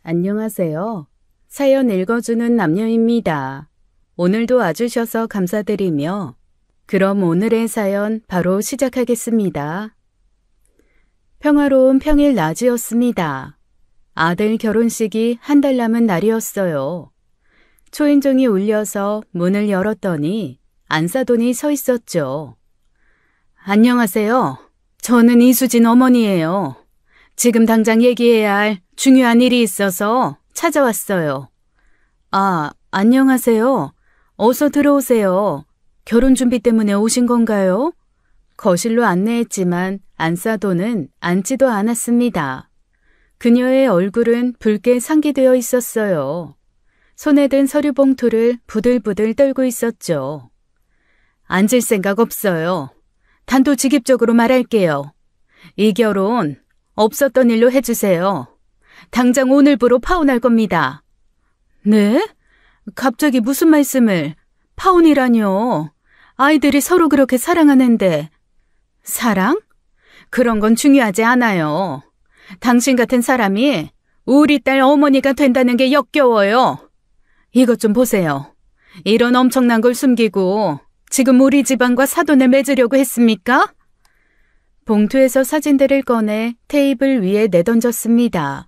안녕하세요. 사연 읽어주는 남녀입니다. 오늘도 와주셔서 감사드리며 그럼 오늘의 사연 바로 시작하겠습니다. 평화로운 평일 낮이었습니다. 아들 결혼식이 한 달 남은 날이었어요. 초인종이 울려서 문을 열었더니 안사돈이 서 있었죠. 안녕하세요. 저는 이수진 어머니예요. 지금 당장 얘기해야 할 중요한 일이 있어서 찾아왔어요. 아, 안녕하세요. 어서 들어오세요. 결혼 준비 때문에 오신 건가요? 거실로 안내했지만 안사돈은 앉지도 않았습니다. 그녀의 얼굴은 붉게 상기되어 있었어요. 손에 든 서류 봉투를 부들부들 떨고 있었죠. 앉을 생각 없어요. 단도직입적으로 말할게요. 이 결혼 없었던 일로 해주세요. 당장 오늘부로 파혼할 겁니다. 네? 갑자기 무슨 말씀을? 파혼이라뇨. 아이들이 서로 그렇게 사랑하는데. 사랑? 그런 건 중요하지 않아요. 당신 같은 사람이 우리 딸 어머니가 된다는 게 역겨워요. 이것 좀 보세요. 이런 엄청난 걸 숨기고 지금 우리 집안과 사돈을 맺으려고 했습니까? 봉투에서 사진들을 꺼내 테이블 위에 내던졌습니다.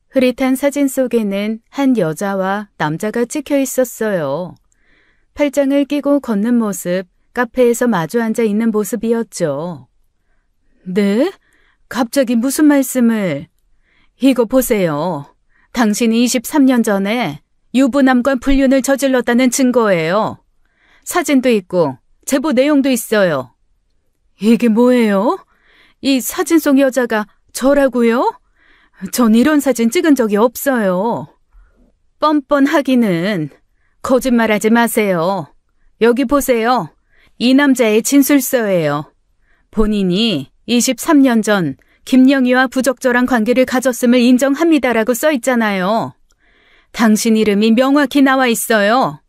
흐릿한 사진 속에는 한 여자와 남자가 찍혀 있었어요. 팔짱을 끼고 걷는 모습, 카페에서 마주 앉아 있는 모습이었죠. 네? 갑자기 무슨 말씀을? 이거 보세요. 당신이 23년 전에 유부남과 불륜을 저질렀다는 증거예요. 사진도 있고 제보 내용도 있어요. 이게 뭐예요? 이 사진 속 여자가 저라고요? 전 이런 사진 찍은 적이 없어요. 뻔뻔하기는. 거짓말하지 마세요. 여기 보세요. 이 남자의 진술서예요. 본인이 23년 전 김영희와 부적절한 관계를 가졌음을 인정합니다라고 써 있잖아요. 당신 이름이 명확히 나와 있어요.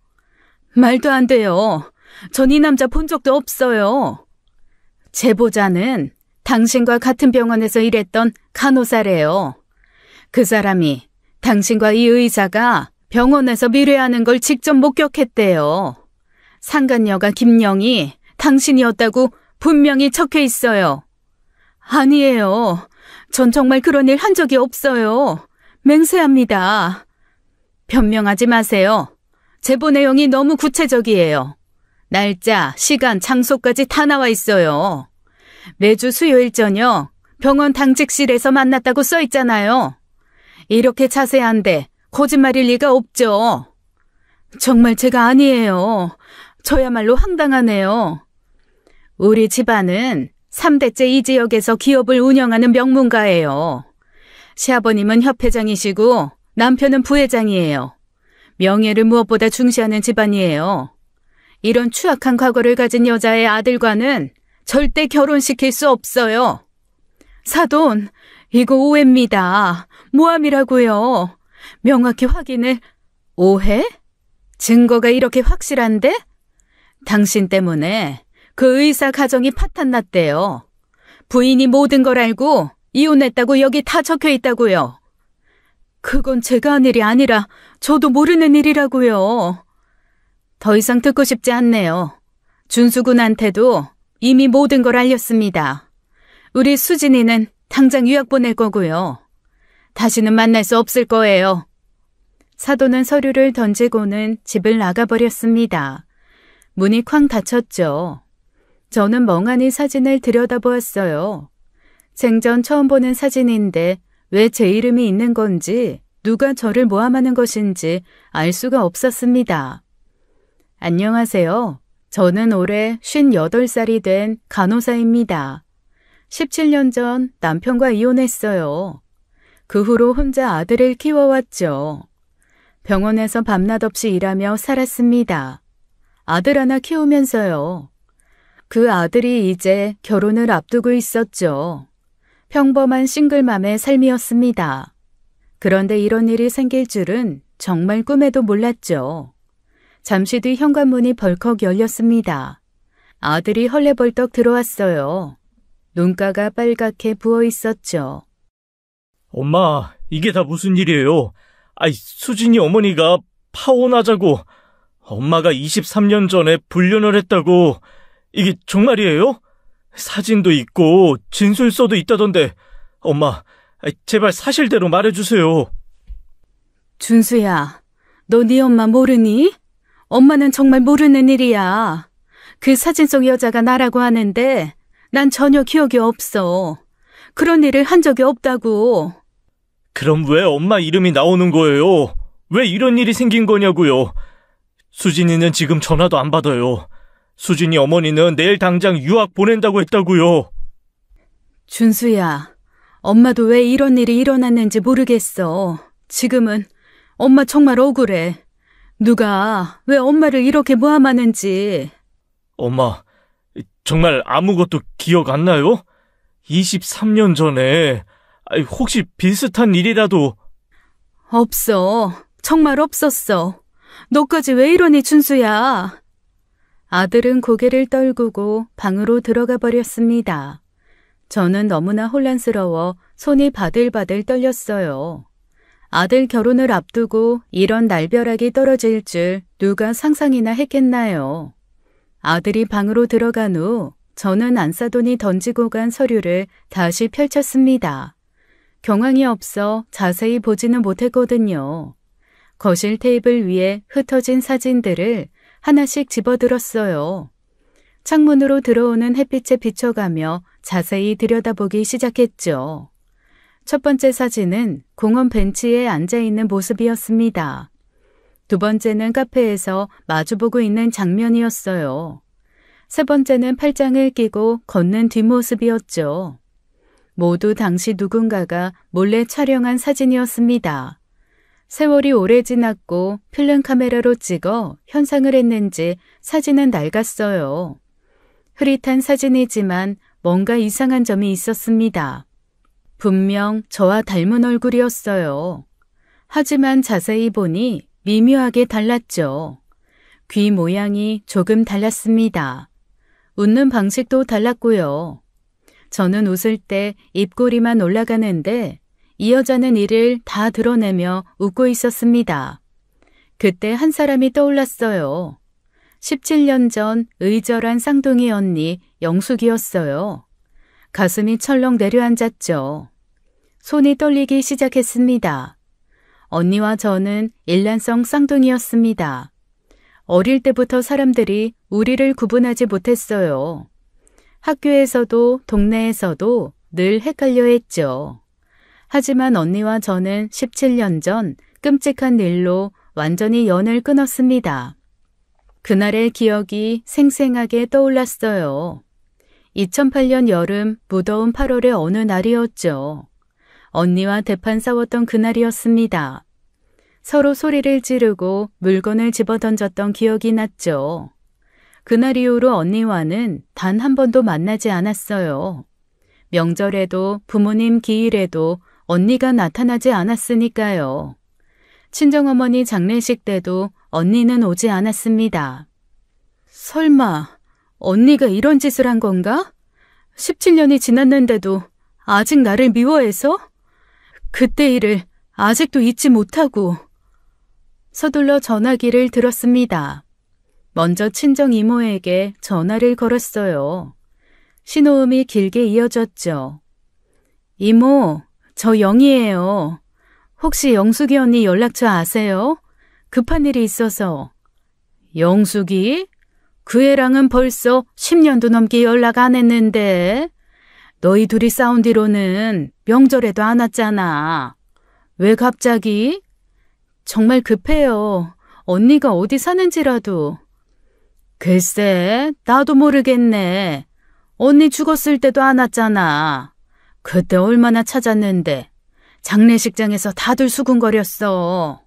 말도 안 돼요. 전 이 남자 본 적도 없어요. 제보자는 당신과 같은 병원에서 일했던 간호사래요. 그 사람이 당신과 이 의사가 병원에서 미뢰하는 걸 직접 목격했대요. 상간녀가 김영희, 당신이었다고 분명히 적혀 있어요. 아니에요. 전 정말 그런 일 한 적이 없어요. 맹세합니다. 변명하지 마세요. 제보 내용이 너무 구체적이에요. 날짜, 시간, 장소까지 다 나와 있어요. 매주 수요일 저녁 병원 당직실에서 만났다고 써 있잖아요. 이렇게 자세한데 거짓말일 리가 없죠. 정말 제가 아니에요. 저야말로 황당하네요. 우리 집안은 3대째 이 지역에서 기업을 운영하는 명문가예요. 시아버님은 협회장이시고 남편은 부회장이에요. 명예를 무엇보다 중시하는 집안이에요. 이런 추악한 과거를 가진 여자의 아들과는 절대 결혼시킬 수 없어요. 사돈, 이거 오해입니다. 모함이라고요. 명확히 확인을. 오해? 증거가 이렇게 확실한데? 당신 때문에 그 의사 가정이 파탄났대요. 부인이 모든 걸 알고 이혼했다고 여기 다 적혀 있다고요. 그건 제가 한 일이 아니라 저도 모르는 일이라고요. 더 이상 듣고 싶지 않네요. 준수 군한테도 이미 모든 걸 알렸습니다. 우리 수진이는 당장 유학 보낼 거고요. 다시는 만날 수 없을 거예요. 사돈은 서류를 던지고는 집을 나가버렸습니다. 문이 쾅 닫혔죠. 저는 멍하니 사진을 들여다보았어요. 생전 처음 보는 사진인데 왜 제 이름이 있는 건지, 누가 저를 모함하는 것인지 알 수가 없었습니다. 안녕하세요. 저는 올해 58살이 된 간호사입니다. 17년 전 남편과 이혼했어요. 그 후로 혼자 아들을 키워왔죠. 병원에서 밤낮 없이 일하며 살았습니다. 아들 하나 키우면서요. 그 아들이 이제 결혼을 앞두고 있었죠. 평범한 싱글맘의 삶이었습니다. 그런데 이런 일이 생길 줄은 정말 꿈에도 몰랐죠. 잠시 뒤 현관문이 벌컥 열렸습니다. 아들이 헐레벌떡 들어왔어요. 눈가가 빨갛게 부어 있었죠. 엄마, 이게 다 무슨 일이에요? 수진이 어머니가 파혼하자고 엄마가 23년 전에 불륜을 했다고 이게 정말이에요? 사진도 있고 진술서도 있다던데 엄마, 제발 사실대로 말해주세요. 준수야, 너 네 엄마 모르니? 엄마는 정말 모르는 일이야. 그 사진 속 여자가 나라고 하는데 난 전혀 기억이 없어. 그런 일을 한 적이 없다고. 그럼 왜 엄마 이름이 나오는 거예요? 왜 이런 일이 생긴 거냐고요? 수진이는 지금 전화도 안 받아요. 수진이 어머니는 내일 당장 유학 보낸다고 했다고요. 준수야, 엄마도 왜 이런 일이 일어났는지 모르겠어. 지금은 엄마 정말 억울해. 누가 왜 엄마를 이렇게 모함하는지. 엄마, 정말 아무것도 기억 안 나요? 23년 전에 혹시 비슷한 일이라도. 없어. 정말 없었어. 너까지 왜 이러니, 준수야. 아들은 고개를 떨구고 방으로 들어가 버렸습니다. 저는 너무나 혼란스러워 손이 바들바들 떨렸어요. 아들 결혼을 앞두고 이런 날벼락이 떨어질 줄 누가 상상이나 했겠나요? 아들이 방으로 들어간 후 저는 안사돈이 던지고 간 서류를 다시 펼쳤습니다. 경황이 없어 자세히 보지는 못했거든요. 거실 테이블 위에 흩어진 사진들을 하나씩 집어들었어요. 창문으로 들어오는 햇빛에 비춰가며 자세히 들여다보기 시작했죠. 첫 번째 사진은 공원 벤치에 앉아있는 모습이었습니다. 두 번째는 카페에서 마주보고 있는 장면이었어요. 세 번째는 팔짱을 끼고 걷는 뒷모습이었죠. 모두 당시 누군가가 몰래 촬영한 사진이었습니다. 세월이 오래 지났고 필름 카메라로 찍어 현상을 했는지 사진은 낡았어요. 흐릿한 사진이지만 뭔가 이상한 점이 있었습니다. 분명 저와 닮은 얼굴이었어요. 하지만 자세히 보니 미묘하게 달랐죠. 귀 모양이 조금 달랐습니다. 웃는 방식도 달랐고요. 저는 웃을 때 입꼬리만 올라가는데 이 여자는 이를 다 드러내며 웃고 있었습니다. 그때 한 사람이 떠올랐어요. 17년 전 의절한 쌍둥이 언니 영숙이었어요. 가슴이 철렁 내려앉았죠. 손이 떨리기 시작했습니다. 언니와 저는 일란성 쌍둥이였습니다. 어릴 때부터 사람들이 우리를 구분하지 못했어요. 학교에서도 동네에서도 늘 헷갈려 했죠. 하지만 언니와 저는 17년 전 끔찍한 일로 완전히 연을 끊었습니다. 그날의 기억이 생생하게 떠올랐어요. 2008년 여름 무더운 8월의 어느 날이었죠. 언니와 대판 싸웠던 그날이었습니다. 서로 소리를 지르고 물건을 집어던졌던 기억이 났죠. 그날 이후로 언니와는 단 한 번도 만나지 않았어요. 명절에도 부모님 기일에도 언니가 나타나지 않았으니까요. 친정어머니 장례식 때도 언니는 오지 않았습니다. 설마 언니가 이런 짓을 한 건가? 17년이 지났는데도 아직 나를 미워해서? 그때 일을 아직도 잊지 못하고. 서둘러 전화기를 들었습니다. 먼저 친정 이모에게 전화를 걸었어요. 신호음이 길게 이어졌죠. 이모, 저 영희예요. 혹시 영숙이 언니 연락처 아세요? 급한 일이 있어서. 영숙이? 그 애랑은 벌써 10년도 넘게 연락 안 했는데. 너희 둘이 싸운 뒤로는 명절에도 안 왔잖아. 왜 갑자기? 정말 급해요. 언니가 어디 사는지라도. 글쎄, 나도 모르겠네. 언니 죽었을 때도 안 왔잖아. 그때 얼마나 찾았는데. 장례식장에서 다들 수군거렸어.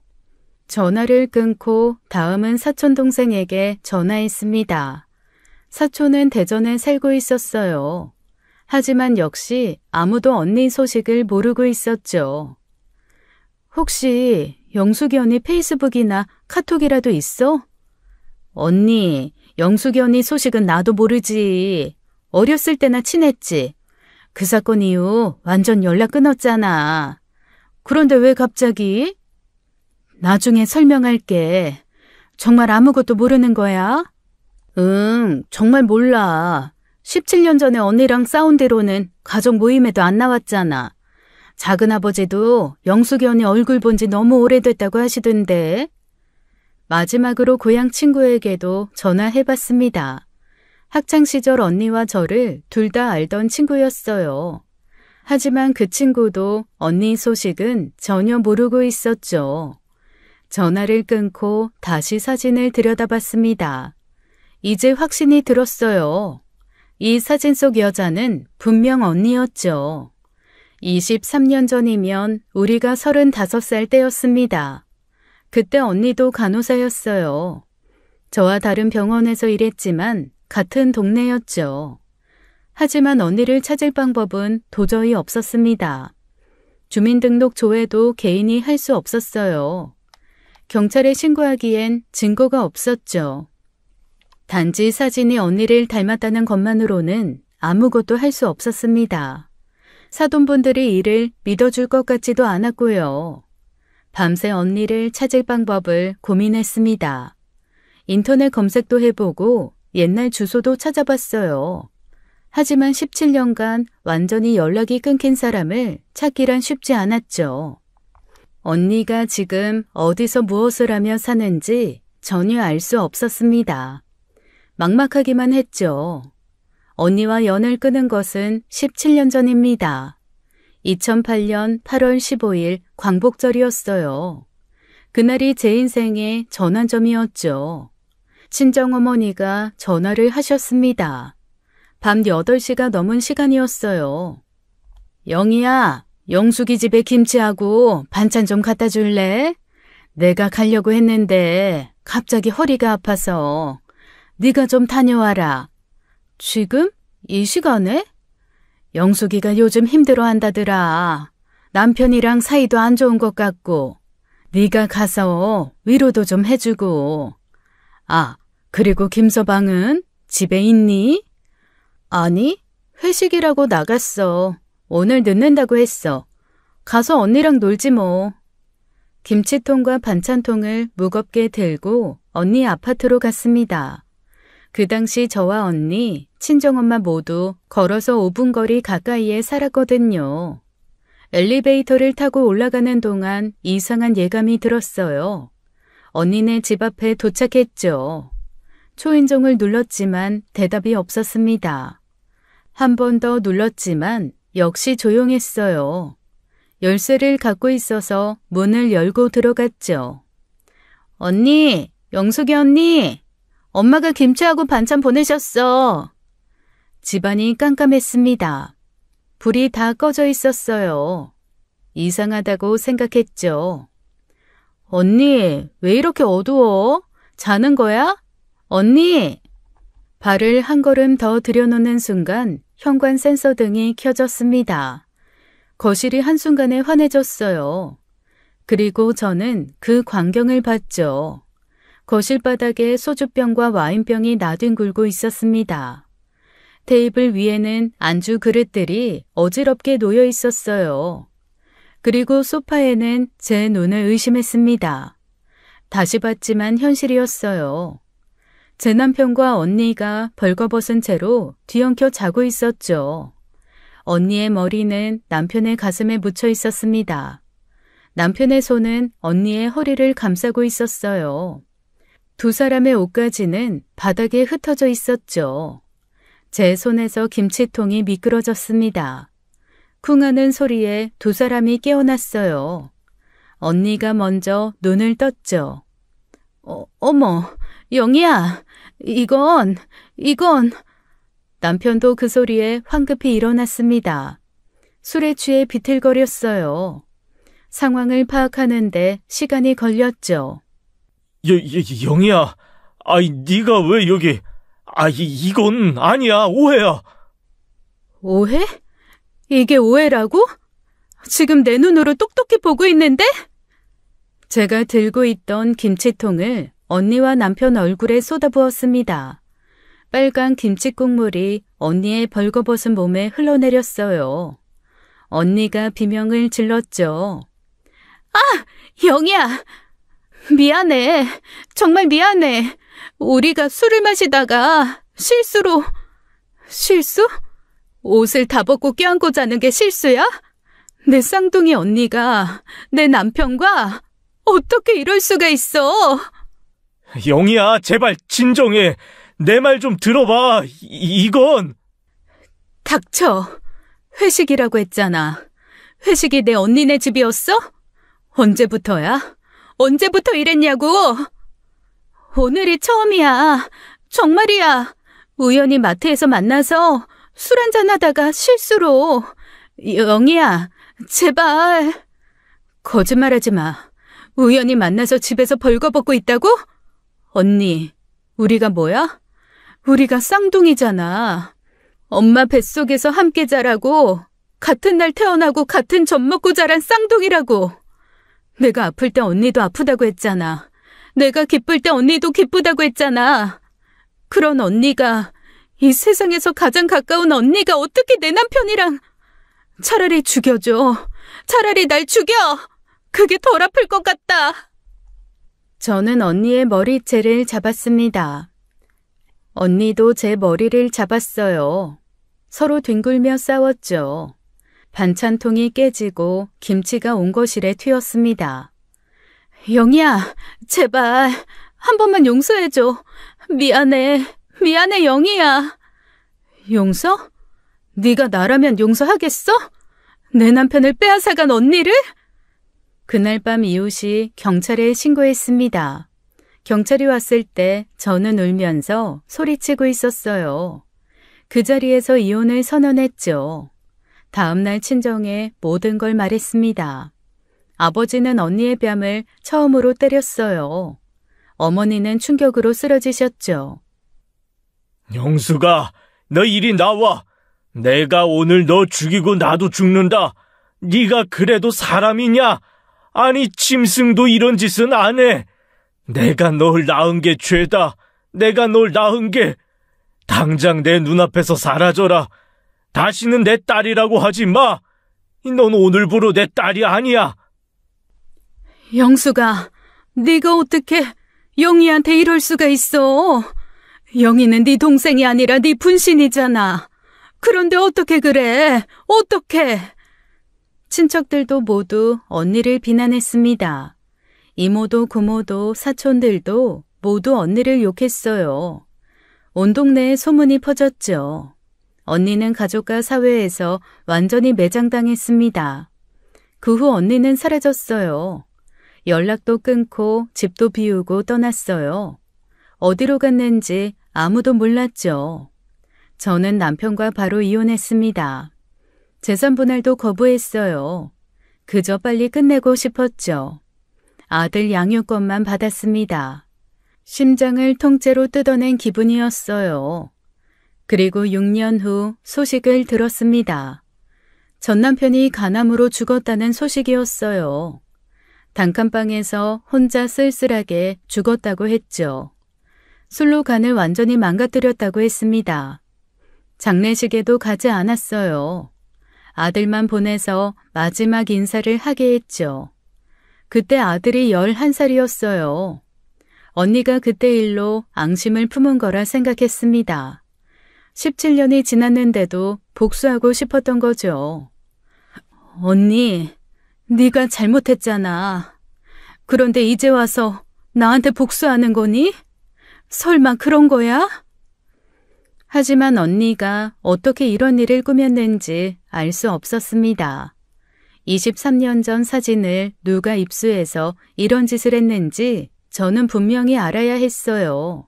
전화를 끊고 다음은 사촌 동생에게 전화했습니다. 사촌은 대전에 살고 있었어요. 하지만 역시 아무도 언니 소식을 모르고 있었죠. 혹시 영숙이 언니 페이스북이나 카톡이라도 있어? 언니, 영숙이 언니 소식은 나도 모르지. 어렸을 때나 친했지. 그 사건 이후 완전 연락 끊었잖아. 그런데 왜 갑자기? 나중에 설명할게. 정말 아무것도 모르는 거야? 응, 정말 몰라. 17년 전에 언니랑 싸운 뒤로는 가족 모임에도 안 나왔잖아. 작은아버지도 영숙이 언니 얼굴 본 지 너무 오래됐다고 하시던데. 마지막으로 고향 친구에게도 전화해봤습니다. 학창시절 언니와 저를 둘 다 알던 친구였어요. 하지만 그 친구도 언니 소식은 전혀 모르고 있었죠. 전화를 끊고 다시 사진을 들여다봤습니다. 이제 확신이 들었어요. 이 사진 속 여자는 분명 언니였죠. 23년 전이면 우리가 35살 때였습니다. 그때 언니도 간호사였어요. 저와 다른 병원에서 일했지만 같은 동네였죠. 하지만 언니를 찾을 방법은 도저히 없었습니다. 주민등록 조회도 개인이 할 수 없었어요. 경찰에 신고하기엔 증거가 없었죠. 단지 사진이 언니를 닮았다는 것만으로는 아무것도 할 수 없었습니다. 사돈분들이 이를 믿어줄 것 같지도 않았고요. 밤새 언니를 찾을 방법을 고민했습니다. 인터넷 검색도 해보고 옛날 주소도 찾아봤어요. 하지만 17년간 완전히 연락이 끊긴 사람을 찾기란 쉽지 않았죠. 언니가 지금 어디서 무엇을 하며 사는지 전혀 알 수 없었습니다. 막막하기만 했죠. 언니와 연을 끊은 것은 17년 전입니다. 2008년 8월 15일 광복절이었어요. 그날이 제 인생의 전환점이었죠. 친정어머니가 전화를 하셨습니다. 밤 8시가 넘은 시간이었어요. 영희야, 영숙이 집에 김치하고 반찬 좀 갖다 줄래? 내가 가려고 했는데 갑자기 허리가 아파서 네가 좀 다녀와라. 지금? 이 시간에? 영숙이가 요즘 힘들어한다더라. 남편이랑 사이도 안 좋은 것 같고 네가 가서 위로도 좀 해주고. 아, 그리고 김서방은 집에 있니? 아니, 회식이라고 나갔어. 오늘 늦는다고 했어. 가서 언니랑 놀지 뭐. 김치통과 반찬통을 무겁게 들고 언니 아파트로 갔습니다. 그 당시 저와 언니, 친정엄마 모두 걸어서 5분 거리 가까이에 살았거든요. 엘리베이터를 타고 올라가는 동안 이상한 예감이 들었어요. 언니네 집 앞에 도착했죠. 초인종을 눌렀지만 대답이 없었습니다. 한 번 더 눌렀지만 역시 조용했어요. 열쇠를 갖고 있어서 문을 열고 들어갔죠. 언니, 영숙이 언니, 엄마가 김치하고 반찬 보내셨어. 집안이 깜깜했습니다. 불이 다 꺼져 있었어요. 이상하다고 생각했죠. 언니, 왜 이렇게 어두워? 자는 거야? 언니! 발을 한 걸음 더 들여놓는 순간 현관 센서 등이 켜졌습니다. 거실이 한순간에 환해졌어요. 그리고 저는 그 광경을 봤죠. 거실 바닥에 소주병과 와인병이 나뒹굴고 있었습니다. 테이블 위에는 안주 그릇들이 어지럽게 놓여 있었어요. 그리고 소파에는 제 눈을 의심했습니다. 다시 봤지만 현실이었어요. 제 남편과 언니가 벌거벗은 채로 뒤엉켜 자고 있었죠. 언니의 머리는 남편의 가슴에 묻혀 있었습니다. 남편의 손은 언니의 허리를 감싸고 있었어요. 두 사람의 옷가지는 바닥에 흩어져 있었죠. 제 손에서 김치통이 미끄러졌습니다. 쿵 하는 소리에 두 사람이 깨어났어요. 언니가 먼저 눈을 떴죠. 어머, 영희야, 이건... 남편도 그 소리에 황급히 일어났습니다. 술에 취해 비틀거렸어요. 상황을 파악하는데 시간이 걸렸죠. 영희야, 아이, 네가 왜 여기... 이건 아니야, 오해야. 오해? 이게 오해라고? 지금 내 눈으로 똑똑히 보고 있는데? 제가 들고 있던 김치통을 언니와 남편 얼굴에 쏟아부었습니다. 빨간 김치 국물이 언니의 벌거벗은 몸에 흘러내렸어요. 언니가 비명을 질렀죠. 영희야, 미안해. 정말 미안해. 우리가 술을 마시다가 실수? 옷을 다 벗고 껴안고 자는 게 실수야? 내 쌍둥이 언니가 내 남편과 어떻게 이럴 수가 있어? 영희야, 제발 진정해. 내 말 좀 들어봐. 이건... 닥쳐. 회식이라고 했잖아. 회식이 내 언니네 집이었어? 언제부터야? 언제부터 이랬냐고? 오늘이 처음이야. 정말이야. 우연히 마트에서 만나서 술 한잔 하다가 실수로. 영희야, 제발. 거짓말하지 마. 우연히 만나서 집에서 벌거벗고 있다고? 언니, 우리가 뭐야? 우리가 쌍둥이잖아. 엄마 뱃속에서 함께 자라고 같은 날 태어나고 같은 젖 먹고 자란 쌍둥이라고. 내가 아플 때 언니도 아프다고 했잖아. 내가 기쁠 때 언니도 기쁘다고 했잖아. 그런 언니가, 이 세상에서 가장 가까운 언니가 어떻게 내 남편이랑... 차라리 죽여줘. 차라리 날 죽여. 그게 덜 아플 것 같다. 저는 언니의 머리채를 잡았습니다. 언니도 제 머리를 잡았어요. 서로 뒹굴며 싸웠죠. 반찬통이 깨지고 김치가 온거실에 튀었습니다. 영희야, 제발 한 번만 용서해줘. 미안해 영희야. 용서? 네가 나라면 용서하겠어? 내 남편을 빼앗아간 언니를? 그날 밤 이웃이 경찰에 신고했습니다. 경찰이 왔을 때 저는 울면서 소리치고 있었어요. 그 자리에서 이혼을 선언했죠. 다음 날 친정에 모든 걸 말했습니다. 아버지는 언니의 뺨을 처음으로 때렸어요. 어머니는 충격으로 쓰러지셨죠. 영수가, 너 이리 나와. 내가 오늘 너 죽이고 나도 죽는다. 네가 그래도 사람이냐? 아니, 짐승도 이런 짓은 안 해. 내가 널 낳은 게 죄다. 내가 널 낳은 게. 당장 내 눈앞에서 사라져라. 다시는 내 딸이라고 하지 마. 넌 오늘부로 내 딸이 아니야. 영수가, 네가 어떻게 영희한테 이럴 수가 있어? 영희는 네 동생이 아니라 네 분신이잖아. 그런데 어떻게 그래? 어떻게? 친척들도 모두 언니를 비난했습니다. 이모도 고모도 사촌들도 모두 언니를 욕했어요. 온 동네에 소문이 퍼졌죠. 언니는 가족과 사회에서 완전히 매장당했습니다. 그 후 언니는 사라졌어요. 연락도 끊고 집도 비우고 떠났어요. 어디로 갔는지 아무도 몰랐죠. 저는 남편과 바로 이혼했습니다. 재산 분할도 거부했어요. 그저 빨리 끝내고 싶었죠. 아들 양육권만 받았습니다. 심장을 통째로 뜯어낸 기분이었어요. 그리고 6년 후 소식을 들었습니다. 전 남편이 간암으로 죽었다는 소식이었어요. 단칸방에서 혼자 쓸쓸하게 죽었다고 했죠. 술로 간을 완전히 망가뜨렸다고 했습니다. 장례식에도 가지 않았어요. 아들만 보내서 마지막 인사를 하게 했죠. 그때 아들이 11살이었어요. 언니가 그때 일로 앙심을 품은 거라 생각했습니다. 17년이 지났는데도 복수하고 싶었던 거죠. 언니, 네가 잘못했잖아. 그런데 이제 와서 나한테 복수하는 거니? 설마 그런 거야? 하지만 언니가 어떻게 이런 일을 꾸몄는지 알 수 없었습니다. 23년 전 사진을 누가 입수해서 이런 짓을 했는지 저는 분명히 알아야 했어요.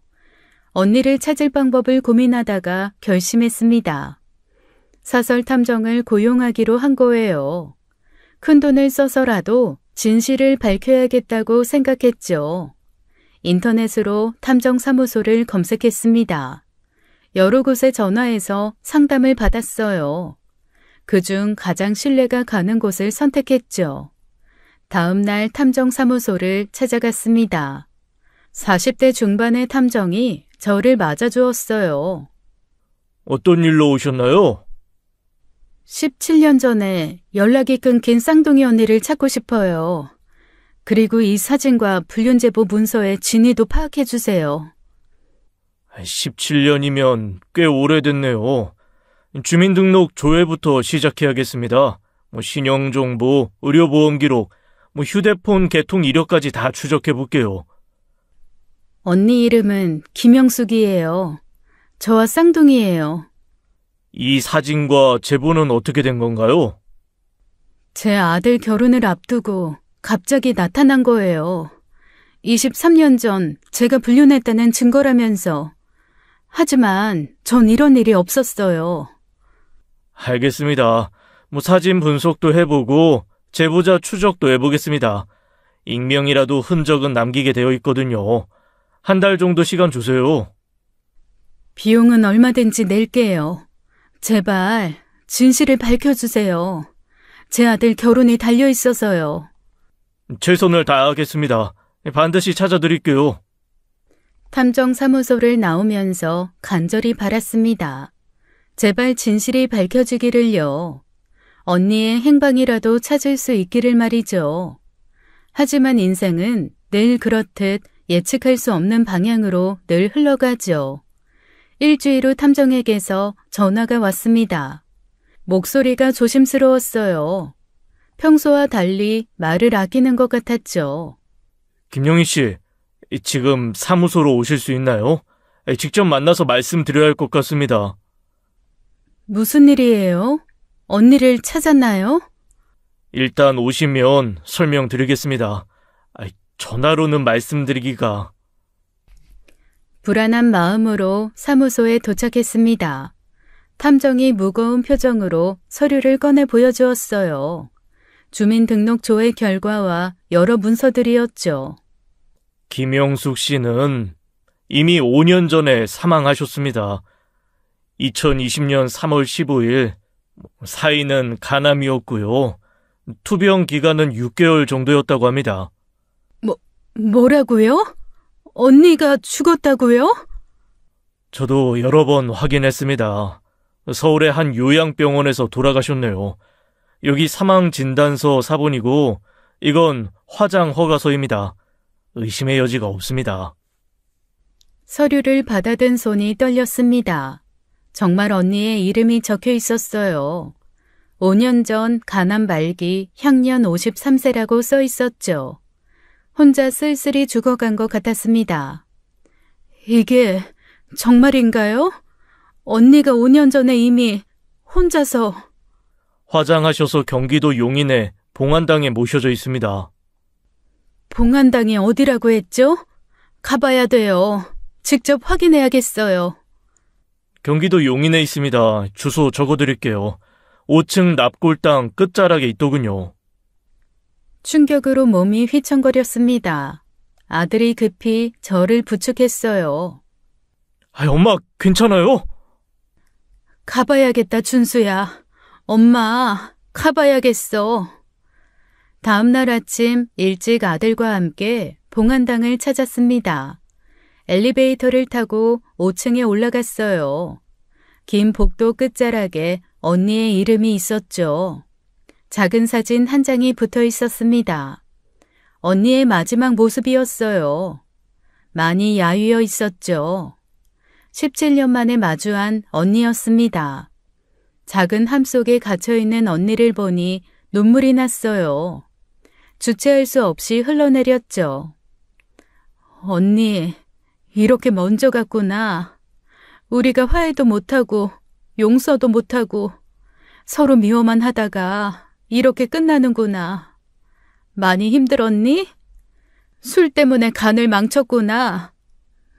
언니를 찾을 방법을 고민하다가 결심했습니다. 사설 탐정을 고용하기로 한 거예요. 큰돈을 써서라도 진실을 밝혀야겠다고 생각했죠. 인터넷으로 탐정사무소를 검색했습니다. 여러 곳에 전화해서 상담을 받았어요. 그중 가장 신뢰가 가는 곳을 선택했죠. 다음 날 탐정사무소를 찾아갔습니다. 40대 중반의 탐정이 저를 맞아주었어요. 어떤 일로 오셨나요? 17년 전에 연락이 끊긴 쌍둥이 언니를 찾고 싶어요. 그리고 이 사진과 불륜제보 문서의 진위도 파악해 주세요. 17년이면 꽤 오래됐네요. 주민등록 조회부터 시작해야겠습니다. 신용정보, 의료보험 기록, 휴대폰 개통 이력까지 다 추적해 볼게요. 언니 이름은 김영숙이에요. 저와 쌍둥이에요. 이 사진과 제보는 어떻게 된 건가요? 제 아들 결혼을 앞두고 갑자기 나타난 거예요. 23년 전 제가 불륜했다는 증거라면서. 하지만 전 이런 일이 없었어요. 알겠습니다. 사진 분석도 해보고 제보자 추적도 해보겠습니다. 익명이라도 흔적은 남기게 되어 있거든요. 한 달 정도 시간 주세요. 비용은 얼마든지 낼게요. 제발 진실을 밝혀주세요. 제 아들 결혼이 달려있어서요. 최선을 다하겠습니다. 반드시 찾아드릴게요. 탐정사무소를 나오면서 간절히 바랐습니다. 제발 진실이 밝혀지기를요. 언니의 행방이라도 찾을 수 있기를 말이죠. 하지만 인생은 늘 그렇듯 예측할 수 없는 방향으로 늘 흘러가죠. 일주일 후 탐정에게서 전화가 왔습니다. 목소리가 조심스러웠어요. 평소와 달리 말을 아끼는 것 같았죠. 김영희 씨, 지금 사무소로 오실 수 있나요? 직접 만나서 말씀드려야 할 것 같습니다. 무슨 일이에요? 언니를 찾았나요? 일단 오시면 설명드리겠습니다. 전화로는 말씀드리기가... 불안한 마음으로 사무소에 도착했습니다. 탐정이 무거운 표정으로 서류를 꺼내 보여주었어요. 주민등록 조회 결과와 여러 문서들이었죠. 김영숙 씨는 이미 5년 전에 사망하셨습니다. 2020년 3월 15일, 사인은 간암이었고요. 투병 기간은 6개월 정도였다고 합니다. 뭐라고요? 언니가 죽었다고요? 저도 여러 번 확인했습니다. 서울의 한 요양병원에서 돌아가셨네요. 여기 사망진단서 사본이고 이건 화장 허가서입니다. 의심의 여지가 없습니다. 서류를 받아든 손이 떨렸습니다. 정말 언니의 이름이 적혀 있었어요. 5년 전 간암 말기 향년 53세라고 써 있었죠. 혼자 쓸쓸히 죽어간 것 같았습니다. 이게 정말인가요? 언니가 5년 전에 이미 혼자서... 화장하셔서 경기도 용인에 봉안당에 모셔져 있습니다. 봉안당이 어디라고 했죠? 가봐야 돼요. 직접 확인해야겠어요. 경기도 용인에 있습니다. 주소 적어드릴게요. 5층 납골당 끝자락에 있더군요. 충격으로 몸이 휘청거렸습니다. 아들이 급히 저를 부축했어요. 엄마, 괜찮아요? 가봐야겠다, 준수야. 엄마, 가봐야겠어. 다음 날 아침 일찍 아들과 함께 봉안당을 찾았습니다. 엘리베이터를 타고 5층에 올라갔어요. 긴 복도 끝자락에 언니의 이름이 있었죠. 작은 사진 한 장이 붙어 있었습니다. 언니의 마지막 모습이었어요. 많이 야위어 있었죠. 17년 만에 마주한 언니였습니다. 작은 함 속에 갇혀있는 언니를 보니 눈물이 났어요. 주체할 수 없이 흘러내렸죠. 언니, 이렇게 먼저 갔구나. 우리가 화해도 못하고 용서도 못하고 서로 미워만 하다가 이렇게 끝나는구나. 많이 힘들었니? 술 때문에 간을 망쳤구나.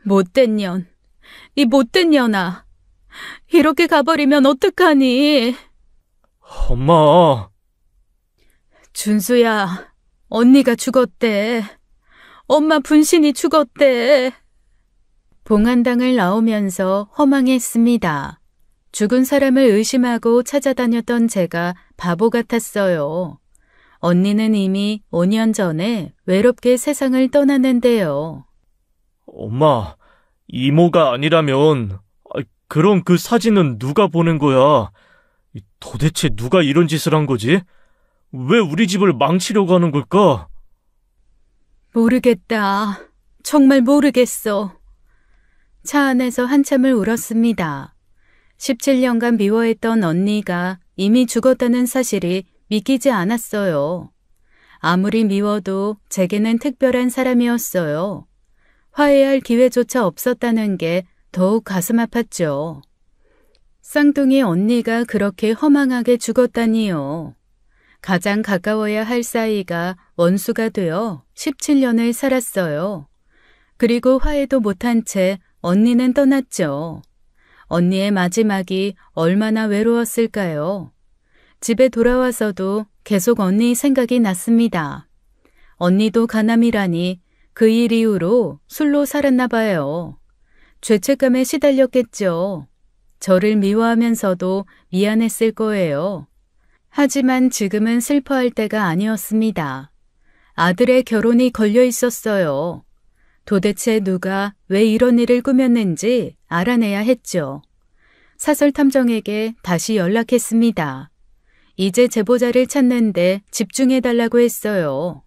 못된 년, 이 못된 년아. 이렇게 가버리면 어떡하니? 엄마. 준수야, 언니가 죽었대. 엄마 분신이 죽었대. 봉안당을 나오면서 허망했습니다. 죽은 사람을 의심하고 찾아다녔던 제가 바보 같았어요. 언니는 이미 5년 전에 외롭게 세상을 떠났는데요. 엄마, 이모가 아니라면 그럼 그 사진은 누가 보낸 거야? 도대체 누가 이런 짓을 한 거지? 왜 우리 집을 망치려고 하는 걸까? 모르겠다. 정말 모르겠어. 차 안에서 한참을 울었습니다. 17년간 미워했던 언니가 이미 죽었다는 사실이 믿기지 않았어요. 아무리 미워도 제게는 특별한 사람이었어요. 화해할 기회조차 없었다는 게 더욱 가슴 아팠죠. 쌍둥이 언니가 그렇게 허망하게 죽었다니요. 가장 가까워야 할 사이가 원수가 되어 17년을 살았어요. 그리고 화해도 못한 채 언니는 떠났죠. 언니의 마지막이 얼마나 외로웠을까요? 집에 돌아와서도 계속 언니 생각이 났습니다. 언니도 가남이라니 그 일 이후로 술로 살았나 봐요. 죄책감에 시달렸겠죠. 저를 미워하면서도 미안했을 거예요. 하지만 지금은 슬퍼할 때가 아니었습니다. 아들의 결혼이 걸려 있었어요. 도대체 누가 왜 이런 일을 꾸몄는지 알아내야 했죠. 사설탐정에게 다시 연락했습니다. 이제 제보자를 찾는데 집중해달라고 했어요.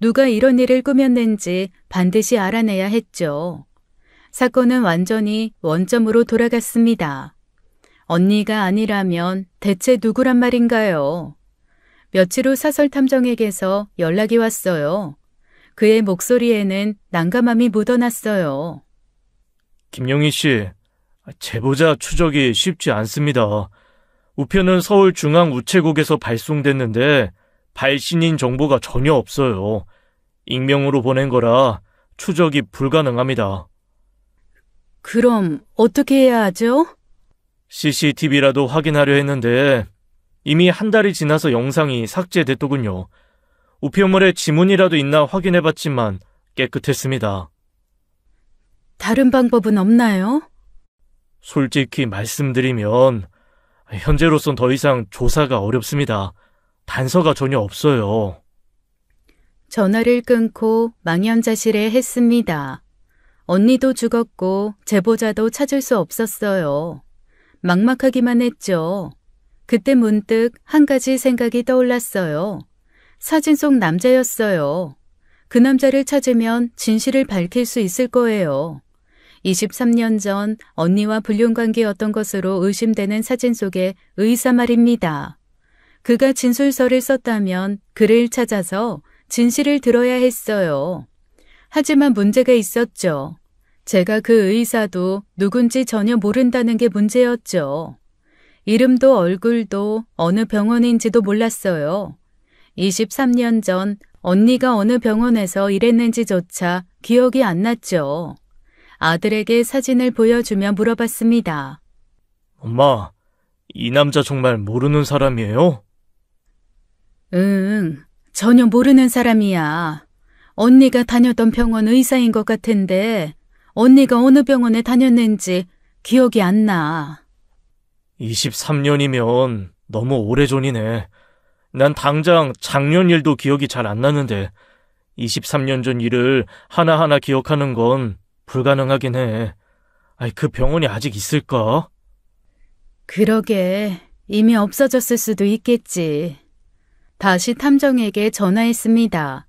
누가 이런 일을 꾸몄는지 반드시 알아내야 했죠. 사건은 완전히 원점으로 돌아갔습니다. 언니가 아니라면 대체 누구란 말인가요? 며칠 후 사설탐정에게서 연락이 왔어요. 그의 목소리에는 난감함이 묻어났어요. 김영희 씨, 제보자 추적이 쉽지 않습니다. 우편은 서울중앙우체국에서 발송됐는데 발신인 정보가 전혀 없어요. 익명으로 보낸 거라 추적이 불가능합니다. 그럼 어떻게 해야 하죠? CCTV라도 확인하려 했는데 이미 한 달이 지나서 영상이 삭제됐더군요. 우편물에 지문이라도 있나 확인해봤지만 깨끗했습니다. 다른 방법은 없나요? 솔직히 말씀드리면 현재로선 더 이상 조사가 어렵습니다. 단서가 전혀 없어요. 전화를 끊고 망연자실해 했습니다. 언니도 죽었고 제보자도 찾을 수 없었어요. 막막하기만 했죠. 그때 문득 한 가지 생각이 떠올랐어요. 사진 속 남자였어요. 그 남자를 찾으면 진실을 밝힐 수 있을 거예요. 23년 전 언니와 불륜관계였던 것으로 의심되는 사진 속의 의사 말입니다. 그가 진술서를 썼다면 그를 찾아서 진실을 들어야 했어요. 하지만 문제가 있었죠. 제가 그 의사도 누군지 전혀 모른다는 게 문제였죠. 이름도 얼굴도 어느 병원인지도 몰랐어요. 23년 전 언니가 어느 병원에서 일했는지조차 기억이 안 났죠. 아들에게 사진을 보여주며 물어봤습니다. 엄마, 이 남자 정말 모르는 사람이에요? 응, 전혀 모르는 사람이야. 언니가 다녔던 병원 의사인 것 같은데 언니가 어느 병원에 다녔는지 기억이 안 나. 23년이면 너무 오래전이네. 난 당장 작년 일도 기억이 잘 안 나는데 23년 전 일을 하나하나 기억하는 건 불가능하긴 해. 그 병원이 아직 있을까? 그러게, 이미 없어졌을 수도 있겠지. 다시 탐정에게 전화했습니다.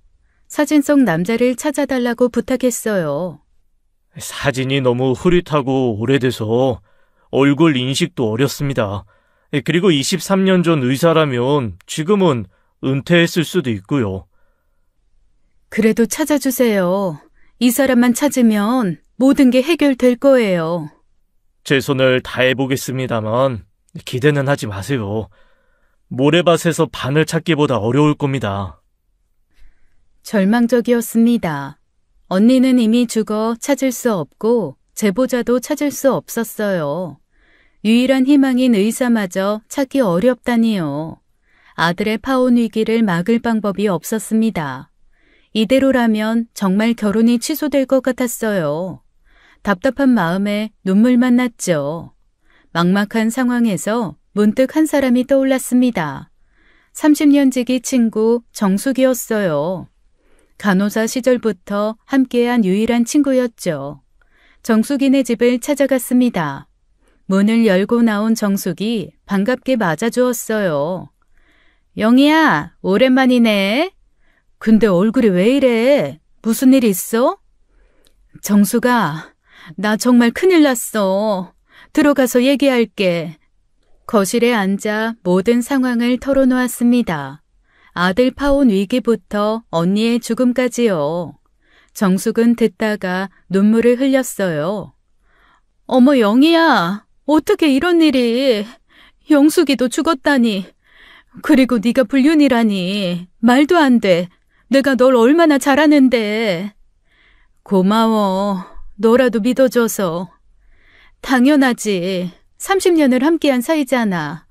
사진 속 남자를 찾아달라고 부탁했어요. 사진이 너무 흐릿하고 오래돼서 얼굴 인식도 어렵습니다. 그리고 23년 전 의사라면 지금은 은퇴했을 수도 있고요. 그래도 찾아주세요. 이 사람만 찾으면 모든 게 해결될 거예요. 최선을 다해보겠습니다만 기대는 하지 마세요. 모래밭에서 바늘 찾기보다 어려울 겁니다. 절망적이었습니다. 언니는 이미 죽어 찾을 수 없고 제보자도 찾을 수 없었어요. 유일한 희망인 의사마저 찾기 어렵다니요. 아들의 파혼 위기를 막을 방법이 없었습니다. 이대로라면 정말 결혼이 취소될 것 같았어요. 답답한 마음에 눈물만 났죠. 막막한 상황에서 문득 한 사람이 떠올랐습니다. 30년 지기 친구 정숙이었어요. 간호사 시절부터 함께한 유일한 친구였죠. 정숙이네 집을 찾아갔습니다. 문을 열고 나온 정숙이 반갑게 맞아주었어요. 영희야, 오랜만이네. 근데 얼굴이 왜 이래? 무슨 일 있어? 정수가, 나 정말 큰일 났어. 들어가서 얘기할게. 거실에 앉아 모든 상황을 털어놓았습니다. 아들 파혼 위기부터 언니의 죽음까지요. 정숙은 듣다가 눈물을 흘렸어요. 어머, 영희야, 어떻게 이런 일이. 영숙이도 죽었다니. 그리고 네가 불륜이라니. 말도 안 돼. 내가 널 얼마나 잘하는데. 고마워. 너라도 믿어줘서. 당연하지. 30년을 함께한 사이잖아.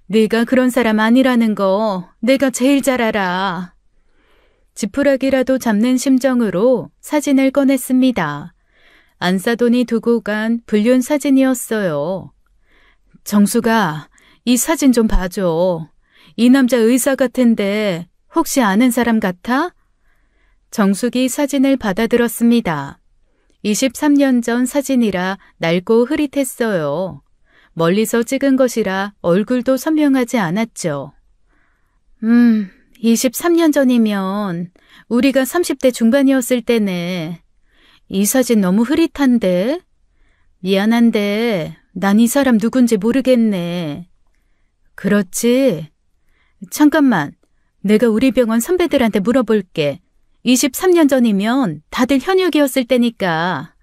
네가 그런 사람 아니라는 거 내가 제일 잘 알아. 지푸라기라도 잡는 심정으로 사진을 꺼냈습니다. 안사돈이 두고 간 불륜 사진이었어요. 정수가, 이 사진 좀 봐줘. 이 남자 의사 같은데 혹시 아는 사람 같아? 정숙이 사진을 받아들었습니다. 23년 전 사진이라 낡고 흐릿했어요. 멀리서 찍은 것이라 얼굴도 선명하지 않았죠. 23년 전이면 우리가 30대 중반이었을 때네. 이 사진 너무 흐릿한데? 미안한데 난 이 사람 누군지 모르겠네. 그렇지? 잠깐만, 내가 우리 병원 선배들한테 물어볼게. 23년 전이면 다들 현역이었을 때니까.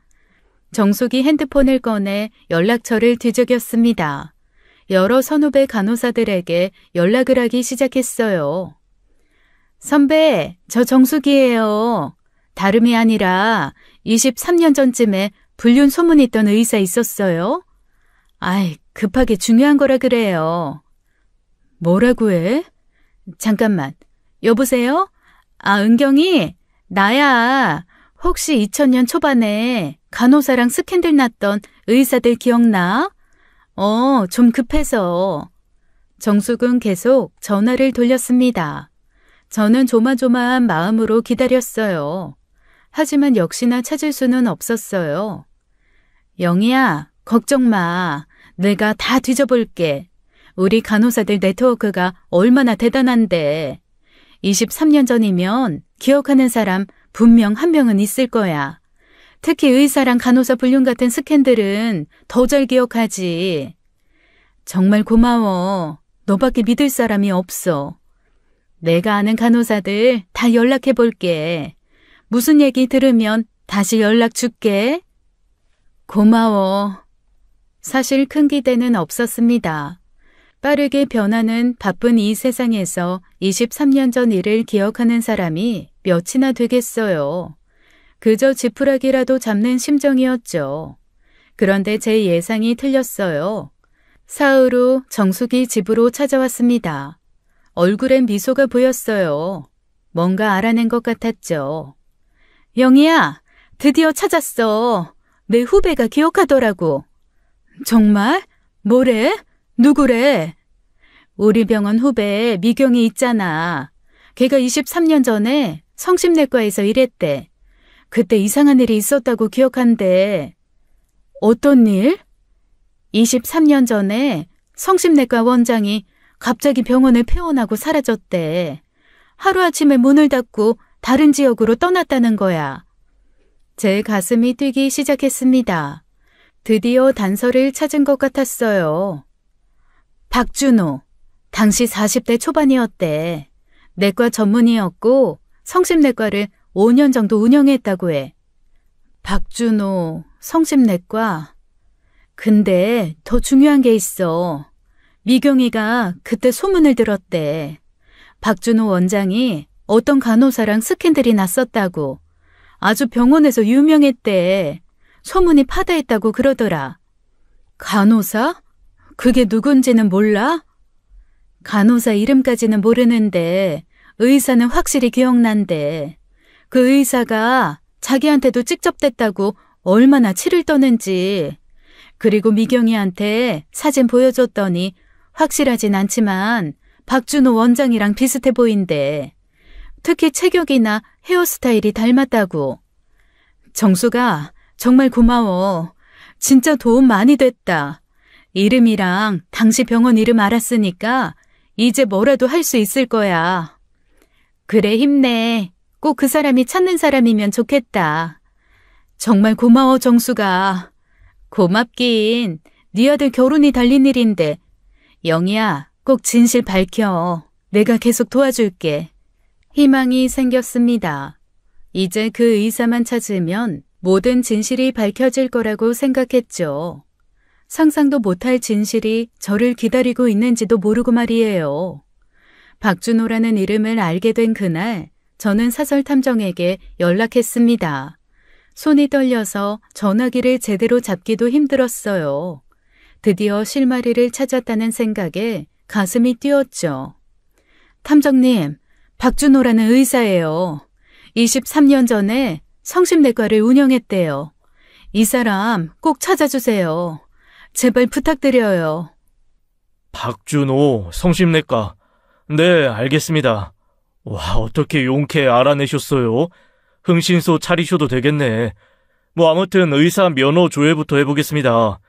정숙이 핸드폰을 꺼내 연락처를 뒤적였습니다. 여러 선후배 간호사들에게 연락을 하기 시작했어요. 선배, 저 정숙이에요. 다름이 아니라 23년 전쯤에 불륜 소문 있던 의사 있었어요? 아이, 급하게 중요한 거라 그래요. 뭐라고 해? 잠깐만, 여보세요? 아, 은경이? 나야. 혹시 2000년 초반에 간호사랑 스캔들 났던 의사들 기억나? 좀 급해서. 정숙은 계속 전화를 돌렸습니다. 저는 조마조마한 마음으로 기다렸어요. 하지만 역시나 찾을 수는 없었어요. 영희야, 걱정 마. 내가 다 뒤져볼게. 우리 간호사들 네트워크가 얼마나 대단한데. 23년 전이면 기억하는 사람 분명 한 명은 있을 거야. 특히 의사랑 간호사 불륜 같은 스캔들은 더 잘 기억하지. 정말 고마워. 너밖에 믿을 사람이 없어. 내가 아는 간호사들 다 연락해 볼게. 무슨 얘기 들으면 다시 연락 줄게. 고마워. 사실 큰 기대는 없었습니다. 빠르게 변하는 바쁜 이 세상에서 23년 전 일을 기억하는 사람이 몇이나 되겠어요. 그저 지푸라기라도 잡는 심정이었죠. 그런데 제 예상이 틀렸어요. 사흘 후 정숙이 집으로 찾아왔습니다. 얼굴엔 미소가 보였어요. 뭔가 알아낸 것 같았죠. 영희야, 드디어 찾았어. 내 후배가 기억하더라고. 정말? 뭐래? 누구래? 우리 병원 후배 미경이 있잖아. 걔가 23년 전에 성심내과에서 일했대. 그때 이상한 일이 있었다고 기억한대. 어떤 일? 23년 전에 성심내과 원장이 갑자기 병원을 폐원하고 사라졌대. 하루아침에 문을 닫고 다른 지역으로 떠났다는 거야. 제 가슴이 뛰기 시작했습니다. 드디어 단서를 찾은 것 같았어요. 박준호, 당시 40대 초반이었대. 내과 전문의였고 성심내과를 5년 정도 운영했다고 해. 박준호, 성심내과. 근데 더 중요한 게 있어. 미경이가 그때 소문을 들었대. 박준호 원장이 어떤 간호사랑 스캔들이 났었다고. 아주 병원에서 유명했대. 소문이 파다했다고 그러더라. 간호사? 그게 누군지는 몰라? 간호사 이름까지는 모르는데 의사는 확실히 기억난대. 그 의사가 자기한테도 직접됐다고 얼마나 치를 떠는지. 그리고 미경이한테 사진 보여줬더니 확실하진 않지만 박준호 원장이랑 비슷해 보인대. 특히 체격이나 헤어스타일이 닮았다고. 정수가 정말 고마워. 진짜 도움 많이 됐다. 이름이랑 당시 병원 이름 알았으니까 이제 뭐라도 할 수 있을 거야. 그래, 힘내. 꼭 그 사람이 찾는 사람이면 좋겠다. 정말 고마워, 정수가. 고맙긴. 네 아들 결혼이 달린 일인데. 영희야, 꼭 진실 밝혀. 내가 계속 도와줄게. 희망이 생겼습니다. 이제 그 의사만 찾으면 모든 진실이 밝혀질 거라고 생각했죠. 상상도 못할 진실이 저를 기다리고 있는지도 모르고 말이에요. 박준호라는 이름을 알게 된 그날, 저는 사설탐정에게 연락했습니다. 손이 떨려서 전화기를 제대로 잡기도 힘들었어요. 드디어 실마리를 찾았다는 생각에 가슴이 뛰었죠. 탐정님, 박준호라는 의사예요. 23년 전에 성심내과를 운영했대요. 이 사람 꼭 찾아주세요. 제발 부탁드려요. 박준호, 성심내과. 네, 알겠습니다. 와, 어떻게 용케 알아내셨어요? 흥신소 차리셔도 되겠네. 뭐 아무튼 의사 면허 조회부터 해보겠습니다.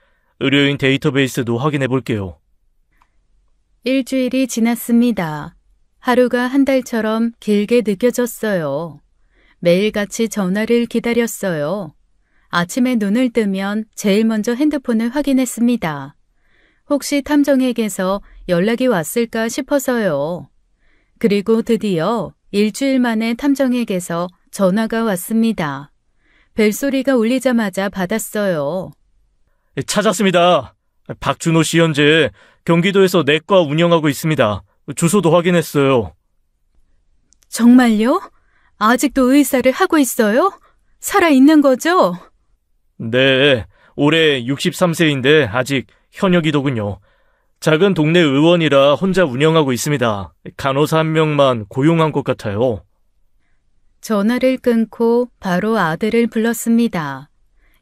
의료인 데이터베이스도 확인해 볼게요. 일주일이 지났습니다. 하루가 한 달처럼 길게 느껴졌어요. 매일같이 전화를 기다렸어요. 아침에 눈을 뜨면 제일 먼저 핸드폰을 확인했습니다. 혹시 탐정에게서 연락이 왔을까 싶어서요. 그리고 드디어 일주일 만에 탐정에게서 전화가 왔습니다. 벨소리가 울리자마자 받았어요. 찾았습니다. 박준호 씨 현재 경기도에서 내과 운영하고 있습니다. 주소도 확인했어요. 정말요? 아직도 의사를 하고 있어요? 살아있는 거죠? 네, 올해 63세인데 아직 현역이더군요. 작은 동네 의원이라 혼자 운영하고 있습니다. 간호사 한 명만 고용한 것 같아요. 전화를 끊고 바로 아들을 불렀습니다.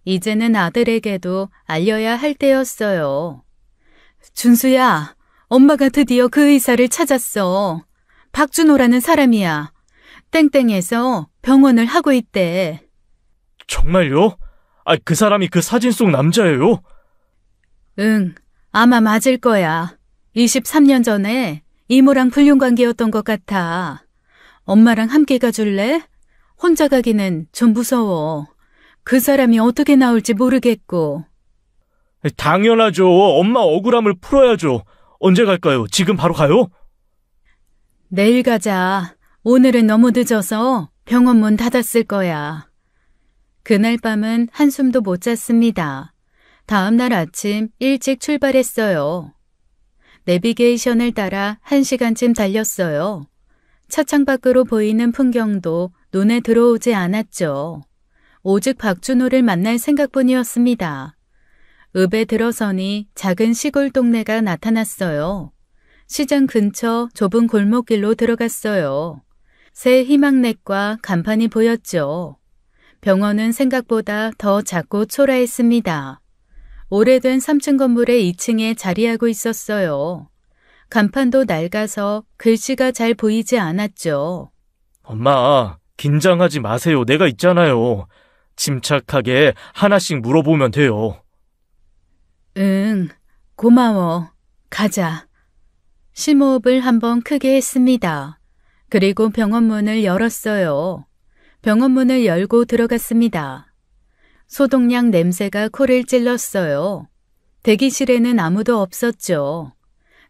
이제는 아들에게도 알려야 할 때였어요. 준수야, 엄마가 드디어 그 의사를 찾았어. 박준호라는 사람이야. 땡땡에서 병원을 하고 있대. 정말요? 그 사람이 그 사진 속 남자예요? 응, 아마 맞을 거야. 23년 전에 이모랑 불륜관계였던 것 같아. 엄마랑 함께 가줄래? 혼자 가기는 좀 무서워. 그 사람이 어떻게 나올지 모르겠고. 당연하죠. 엄마 억울함을 풀어야죠. 언제 갈까요? 지금 바로 가요? 내일 가자. 오늘은 너무 늦어서 병원 문 닫았을 거야. 그날 밤은 한숨도 못 잤습니다. 다음 날 아침 일찍 출발했어요. 내비게이션을 따라 1시간쯤 달렸어요. 차창 밖으로 보이는 풍경도 눈에 들어오지 않았죠. 오직 박준호를 만날 생각뿐이었습니다. 읍에 들어서니 작은 시골 동네가 나타났어요. 시장 근처 좁은 골목길로 들어갔어요. 새 희망내과 간판이 보였죠. 병원은 생각보다 더 작고 초라했습니다. 오래된 3층 건물의 2층에 자리하고 있었어요. 간판도 낡아서 글씨가 잘 보이지 않았죠. 엄마, 긴장하지 마세요. 내가 있잖아요. 침착하게 하나씩 물어보면 돼요. 응, 고마워. 가자. 심호흡을 한번 크게 했습니다. 그리고 병원 문을 열었어요. 병원 문을 열고 들어갔습니다. 소독약 냄새가 코를 찔렀어요. 대기실에는 아무도 없었죠.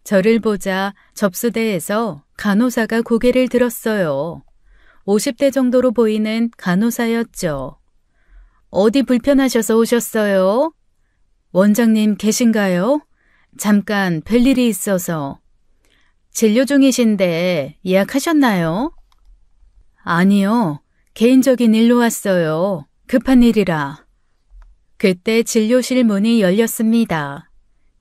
저를 보자 접수대에서 간호사가 고개를 들었어요. 50대 정도로 보이는 간호사였죠. 어디 불편하셔서 오셨어요? 원장님 계신가요? 잠깐 뵐 일이 있어서. 진료 중이신데 예약하셨나요? 아니요. 개인적인 일로 왔어요. 급한 일이라. 그때 진료실 문이 열렸습니다.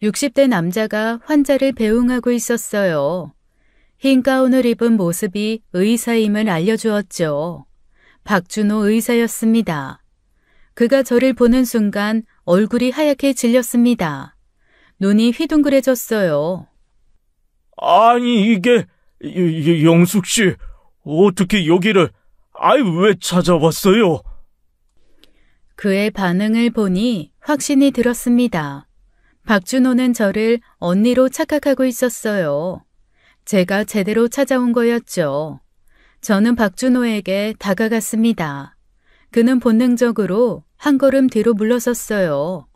60대 남자가 환자를 배웅하고 있었어요. 흰 가운을 입은 모습이 의사임을 알려주었죠. 박준호 의사였습니다. 그가 저를 보는 순간 얼굴이 하얗게 질렸습니다. 눈이 휘둥그레졌어요. 아니, 이게 영숙 씨, 어떻게 여기를... 왜 찾아왔어요? 그의 반응을 보니 확신이 들었습니다. 박준호는 저를 언니로 착각하고 있었어요. 제가 제대로 찾아온 거였죠. 저는 박준호에게 다가갔습니다. 그는 본능적으로 한 걸음 뒤로 물러섰어요.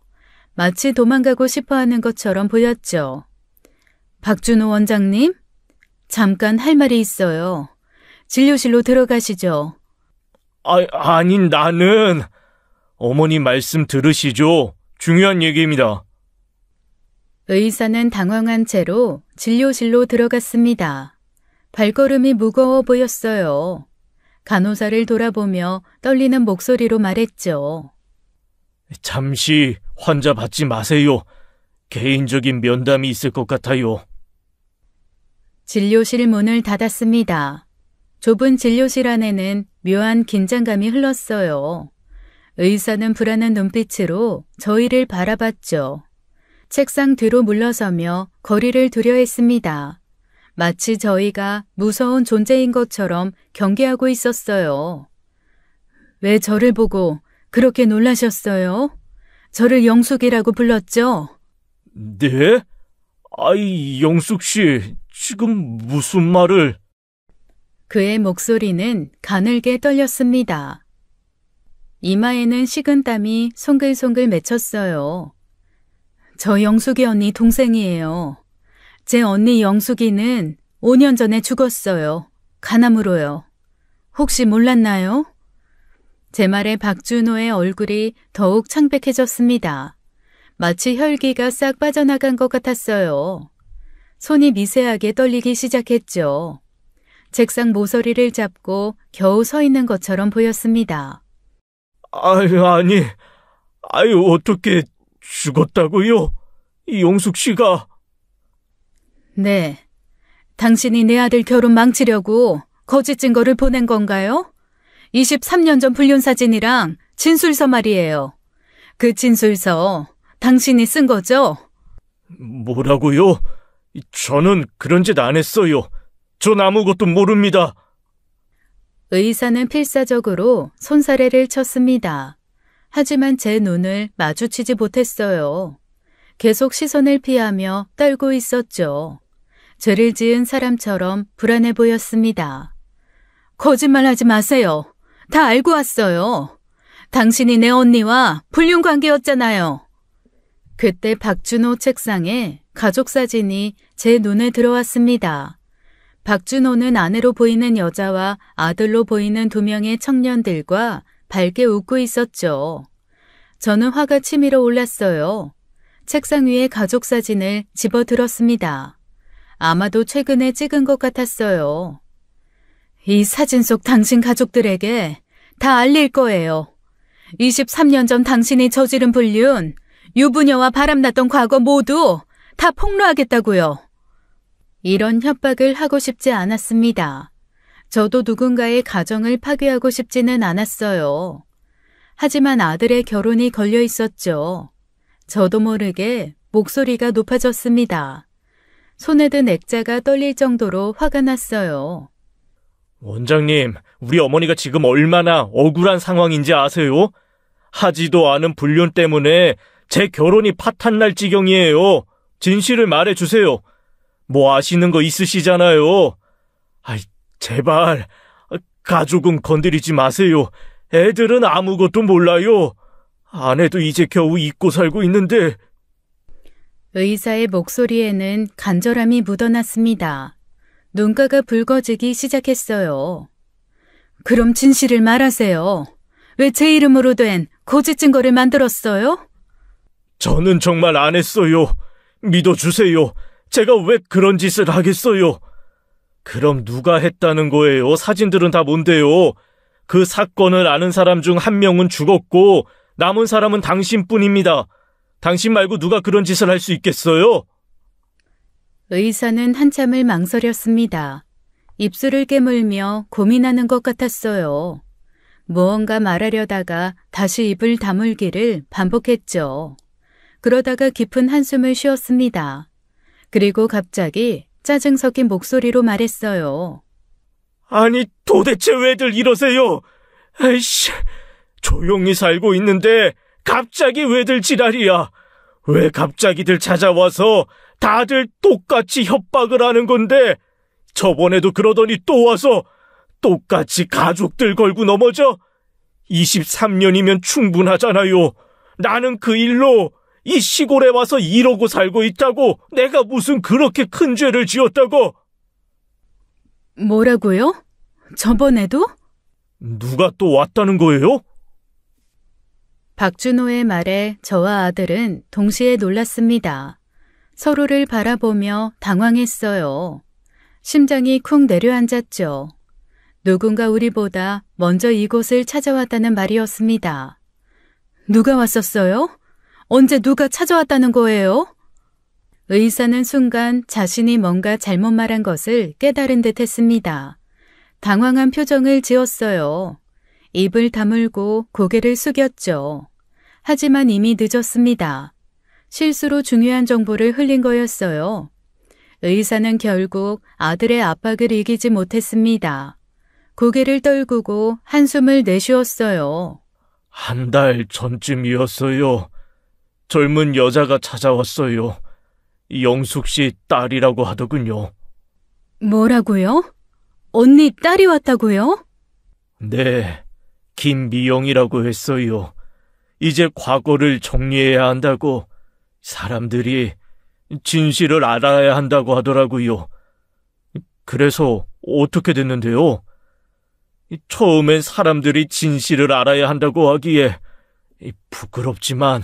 마치 도망가고 싶어하는 것처럼 보였죠. 박준호 원장님? 잠깐 할 말이 있어요. 진료실로 들어가시죠. 아니, 나는... 어머니 말씀 들으시죠? 중요한 얘기입니다. 의사는 당황한 채로 진료실로 들어갔습니다. 발걸음이 무거워 보였어요. 간호사를 돌아보며 떨리는 목소리로 말했죠. 잠시 환자 받지 마세요. 개인적인 면담이 있을 것 같아요. 진료실 문을 닫았습니다. 좁은 진료실 안에는 묘한 긴장감이 흘렀어요. 의사는 불안한 눈빛으로 저희를 바라봤죠. 책상 뒤로 물러서며 거리를 두려 했습니다. 마치 저희가 무서운 존재인 것처럼 경계하고 있었어요. 왜 저를 보고 그렇게 놀라셨어요? 저를 영숙이라고 불렀죠? 네? 영숙 씨, 지금 무슨 말을... 그의 목소리는 가늘게 떨렸습니다. 이마에는 식은땀이 송글송글 맺혔어요. 저 영숙이 언니 동생이에요. 제 언니 영숙이는 5년 전에 죽었어요. 간암으로요. 혹시 몰랐나요? 제 말에 박준호의 얼굴이 더욱 창백해졌습니다. 마치 혈기가 싹 빠져나간 것 같았어요. 손이 미세하게 떨리기 시작했죠. 책상 모서리를 잡고 겨우 서 있는 것처럼 보였습니다. 아니, 어떻게 죽었다고요? 영숙 씨가... 네. 당신이 내 아들 결혼 망치려고 거짓 증거를 보낸 건가요? 23년 전 불륜 사진이랑 진술서 말이에요. 그 진술서 당신이 쓴 거죠? 뭐라고요? 저는 그런 짓 안 했어요. 전 아무것도 모릅니다. 의사는 필사적으로 손사래를 쳤습니다. 하지만 제 눈을 마주치지 못했어요. 계속 시선을 피하며 떨고 있었죠. 죄를 지은 사람처럼 불안해 보였습니다. 거짓말하지 마세요. 다 알고 왔어요. 당신이 내 언니와 불륜 관계였잖아요. 그때 박준호 책상에 가족 사진이 제 눈에 들어왔습니다. 박준호는 아내로 보이는 여자와 아들로 보이는 2명의 청년들과 밝게 웃고 있었죠. 저는 화가 치밀어 올랐어요. 책상 위에 가족 사진을 집어들었습니다. 아마도 최근에 찍은 것 같았어요. 이 사진 속 당신 가족들에게 다 알릴 거예요. 23년 전 당신이 저지른 불륜, 유부녀와 바람났던 과거 모두 다 폭로하겠다고요. 이런 협박을 하고 싶지 않았습니다. 저도 누군가의 가정을 파괴하고 싶지는 않았어요. 하지만 아들의 결혼이 걸려 있었죠. 저도 모르게 목소리가 높아졌습니다. 손에 든 액자가 떨릴 정도로 화가 났어요. 원장님, 우리 어머니가 지금 얼마나 억울한 상황인지 아세요? 하지도 않은 불륜 때문에 제 결혼이 파탄날 지경이에요. 진실을 말해주세요. 뭐 아시는 거 있으시잖아요. 제발 가족은 건드리지 마세요. 애들은 아무것도 몰라요. 아내도 이제 겨우 잊고 살고 있는데. 의사의 목소리에는 간절함이 묻어났습니다. 눈가가 붉어지기 시작했어요. 그럼 진실을 말하세요. 왜 제 이름으로 된 거짓 증거를 만들었어요? 저는 정말 안 했어요. 믿어주세요. 제가 왜 그런 짓을 하겠어요? 그럼 누가 했다는 거예요? 사진들은 다 뭔데요? 그 사건을 아는 사람 중 한 명은 죽었고 남은 사람은 당신뿐입니다. 당신 말고 누가 그런 짓을 할 수 있겠어요? 의사는 한참을 망설였습니다. 입술을 깨물며 고민하는 것 같았어요. 무언가 말하려다가 다시 입을 다물기를 반복했죠. 그러다가 깊은 한숨을 쉬었습니다. 그리고 갑자기 짜증 섞인 목소리로 말했어요. 아니, 도대체 왜들 이러세요? 아이씨, 조용히 살고 있는데 갑자기 왜들 지랄이야? 왜 갑자기들 찾아와서 다들 똑같이 협박을 하는 건데 저번에도 그러더니 또 와서 똑같이 가족들 걸고 넘어져? 23년이면 충분하잖아요. 나는 그 일로 이 시골에 와서 이러고 살고 있다고. 내가 무슨 그렇게 큰 죄를 지었다고? 뭐라고요? 저번에도? 누가 또 왔다는 거예요? 박준호의 말에 저와 아들은 동시에 놀랐습니다. 서로를 바라보며 당황했어요. 심장이 쿵 내려앉았죠. 누군가 우리보다 먼저 이곳을 찾아왔다는 말이었습니다. 누가 왔었어요? 언제 누가 찾아왔다는 거예요? 의사는 순간 자신이 뭔가 잘못 말한 것을 깨달은 듯 했습니다. 당황한 표정을 지었어요. 입을 다물고 고개를 숙였죠. 하지만 이미 늦었습니다. 실수로 중요한 정보를 흘린 거였어요. 의사는 결국 아들의 압박을 이기지 못했습니다. 고개를 떨구고 한숨을 내쉬었어요. 한 달 전쯤이었어요. 젊은 여자가 찾아왔어요. 영숙 씨 딸이라고 하더군요. 뭐라고요? 언니 딸이 왔다고요? 네, 김미영이라고 했어요. 이제 과거를 정리해야 한다고, 사람들이 진실을 알아야 한다고 하더라고요. 그래서 어떻게 됐는데요? 처음엔 사람들이 진실을 알아야 한다고 하기에 부끄럽지만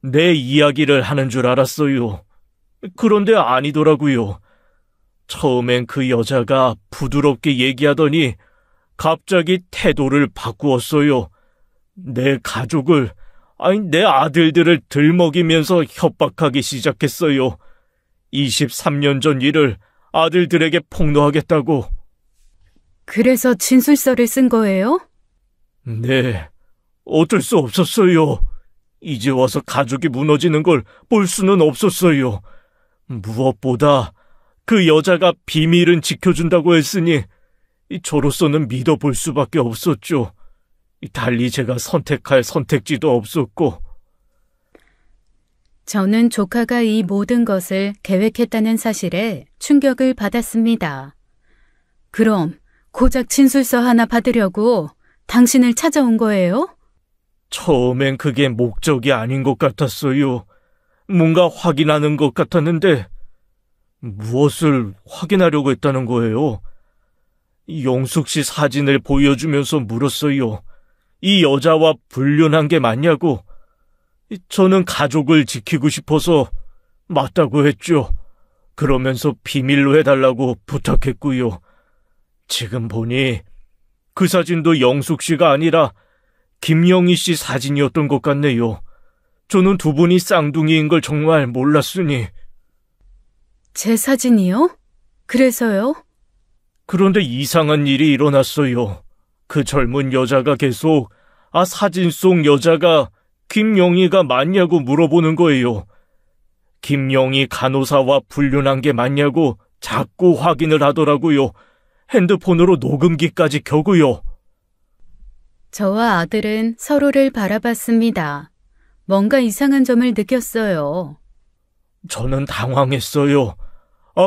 내 이야기를 하는 줄 알았어요. 그런데 아니더라고요. 처음엔 그 여자가 부드럽게 얘기하더니 갑자기 태도를 바꾸었어요. 내 가족을, 내 아들들을 들먹이면서 협박하기 시작했어요. 23년 전 일을 아들들에게 폭로하겠다고. 그래서 진술서를 쓴 거예요? 네, 어쩔 수 없었어요. 이제 와서 가족이 무너지는 걸 볼 수는 없었어요. 무엇보다 그 여자가 비밀은 지켜준다고 했으니 저로서는 믿어볼 수밖에 없었죠. 달리 제가 선택할 선택지도 없었고. 저는 조카가 이 모든 것을 계획했다는 사실에 충격을 받았습니다. 그럼 고작 진술서 하나 받으려고 당신을 찾아온 거예요? 처음엔 그게 목적이 아닌 것 같았어요. 뭔가 확인하는 것 같았는데 무엇을 확인하려고 했다는 거예요? 영숙 씨 사진을 보여주면서 물었어요. 이 여자와 불륜한 게 맞냐고. 저는 가족을 지키고 싶어서 맞다고 했죠. 그러면서 비밀로 해달라고 부탁했고요. 지금 보니 그 사진도 영숙 씨가 아니라 김영희 씨 사진이었던 것 같네요. 저는 두 분이 쌍둥이인 걸 정말 몰랐으니. 제 사진이요? 그래서요? 그런데 이상한 일이 일어났어요. 그 젊은 여자가 계속 사진 속 여자가 김영희가 맞냐고 물어보는 거예요. 김영희 간호사와 불륜한 게 맞냐고 자꾸 확인을 하더라고요. 핸드폰으로 녹음기까지 켜고요. 저와 아들은 서로를 바라봤습니다. 뭔가 이상한 점을 느꼈어요. 저는 당황했어요.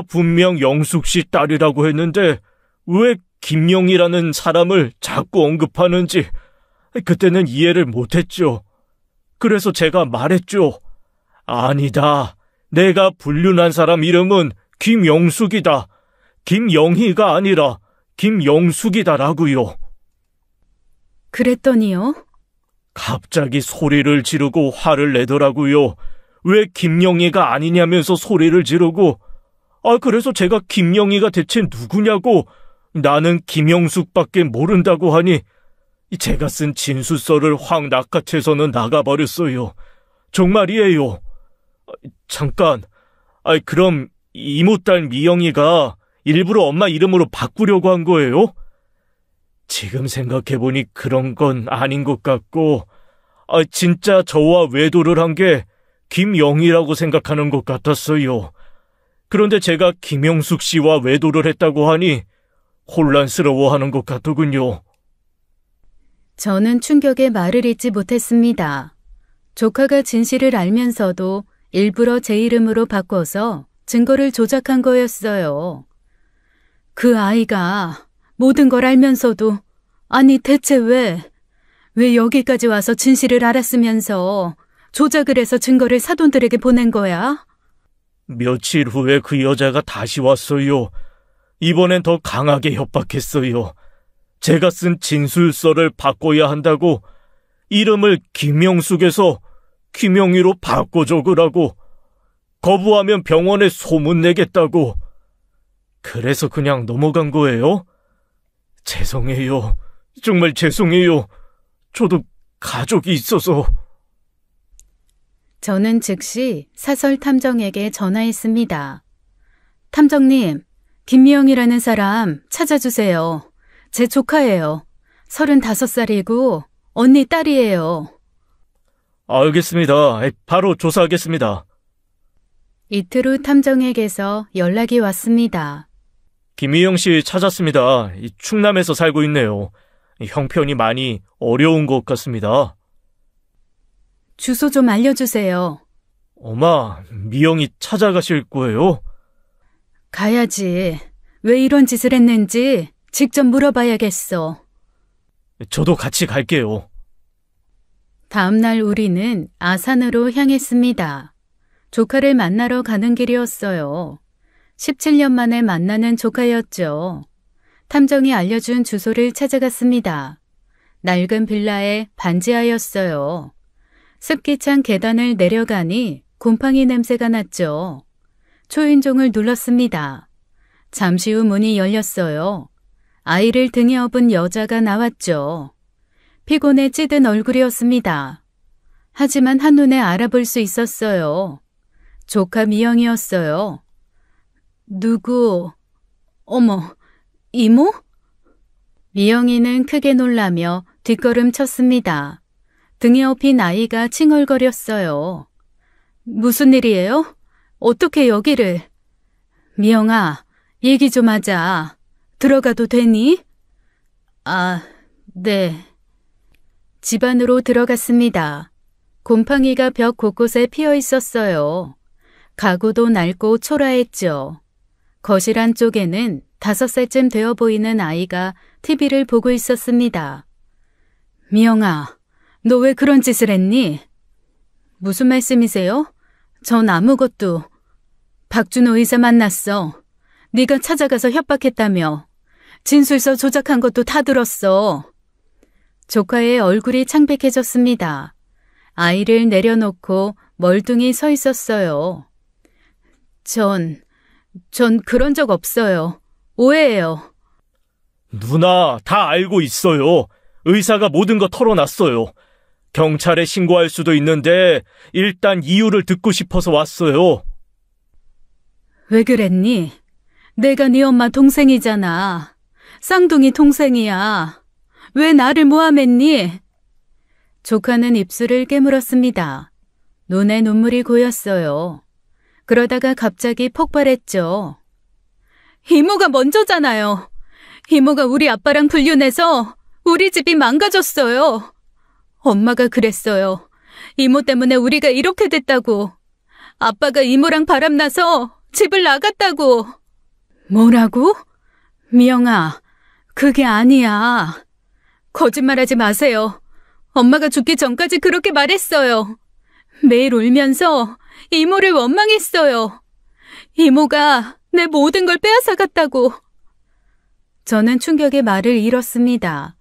분명 영숙 씨 딸이라고 했는데 왜 김영희라는 사람을 자꾸 언급하는지 그때는 이해를 못했죠. 그래서 제가 말했죠. 아니다. 내가 불륜한 사람 이름은 김영숙이다. 김영희가 아니라 김영숙이다라고요. 그랬더니요? 갑자기 소리를 지르고 화를 내더라고요. 왜 김영희가 아니냐면서 소리를 지르고. 그래서 제가 김영희가 대체 누구냐고, 나는 김영숙밖에 모른다고 하니 제가 쓴 진술서를 확 낚아채서는 나가버렸어요. 정말이에요. 잠깐, 그럼 이모딸 미영이가 일부러 엄마 이름으로 바꾸려고 한 거예요? 지금 생각해보니 그런 건 아닌 것 같고, 진짜 저와 외도를 한 게 김영희라고 생각하는 것 같았어요. 그런데 제가 김영숙 씨와 외도를 했다고 하니 혼란스러워하는 것 같더군요. 저는 충격에 말을 잇지 못했습니다. 조카가 진실을 알면서도 일부러 제 이름으로 바꿔서 증거를 조작한 거였어요. 그 아이가 모든 걸 알면서도, 아니 대체 왜 여기까지 와서 진실을 알았으면서 조작을 해서 증거를 사돈들에게 보낸 거야? 며칠 후에 그 여자가 다시 왔어요. 이번엔 더 강하게 협박했어요. 제가 쓴 진술서를 바꿔야 한다고 이름을 김영숙에서 김영희로 바꿔 적으라고, 거부하면 병원에 소문내겠다고. 그래서 그냥 넘어간 거예요? 죄송해요. 정말 죄송해요. 저도 가족이 있어서. 저는 즉시 사설 탐정에게 전화했습니다. 탐정님, 김미영이라는 사람 찾아주세요. 제 조카예요. 35살이고 언니 딸이에요. 알겠습니다. 바로 조사하겠습니다. 이틀 후 탐정에게서 연락이 왔습니다. 김희영 씨 찾았습니다. 충남에서 살고 있네요. 형편이 많이 어려운 것 같습니다. 주소 좀 알려주세요. 엄마, 미영이 찾아가실 거예요? 가야지. 왜 이런 짓을 했는지 직접 물어봐야겠어. 저도 같이 갈게요. 다음 날 우리는 아산으로 향했습니다. 조카를 만나러 가는 길이었어요. 17년 만에 만나는 조카였죠. 탐정이 알려준 주소를 찾아갔습니다. 낡은 빌라의 반지하였어요. 습기 찬 계단을 내려가니 곰팡이 냄새가 났죠. 초인종을 눌렀습니다. 잠시 후 문이 열렸어요. 아이를 등에 업은 여자가 나왔죠. 피곤에 찌든 얼굴이었습니다. 하지만 한눈에 알아볼 수 있었어요. 조카 미영이었어요. 누구? 어머, 이모? 미영이는 크게 놀라며 뒷걸음 쳤습니다. 등에 업힌 아이가 칭얼거렸어요. 무슨 일이에요? 어떻게 여기를? 미영아, 얘기 좀 하자. 들어가도 되니? 아, 네. 집 안으로 들어갔습니다. 곰팡이가 벽 곳곳에 피어 있었어요. 가구도 낡고 초라했죠. 거실 안쪽에는 5살쯤 되어 보이는 아이가 TV를 보고 있었습니다. 미영아, 너 왜 그런 짓을 했니? 무슨 말씀이세요? 전 아무것도. 박준호 의사 만났어. 네가 찾아가서 협박했다며. 진술서 조작한 것도 다 들었어. 조카의 얼굴이 창백해졌습니다. 아이를 내려놓고 멀뚱히 서 있었어요. 전 그런 적 없어요. 오해예요. 누나, 다 알고 있어요. 의사가 모든 거 털어놨어요. 경찰에 신고할 수도 있는데 일단 이유를 듣고 싶어서 왔어요. 왜 그랬니? 내가 네 엄마 동생이잖아. 쌍둥이 동생이야. 왜 나를 모함했니? 조카는 입술을 깨물었습니다. 눈에 눈물이 고였어요. 그러다가 갑자기 폭발했죠. 이모가 먼저잖아요. 이모가 우리 아빠랑 불륜해서 우리 집이 망가졌어요. 엄마가 그랬어요. 이모 때문에 우리가 이렇게 됐다고. 아빠가 이모랑 바람나서 집을 나갔다고. 뭐라고? 미영아, 그게 아니야. 거짓말하지 마세요. 엄마가 죽기 전까지 그렇게 말했어요. 매일 울면서 이모를 원망했어요. 이모가 내 모든 걸 빼앗아갔다고. 저는 충격의 말을 잃었습니다.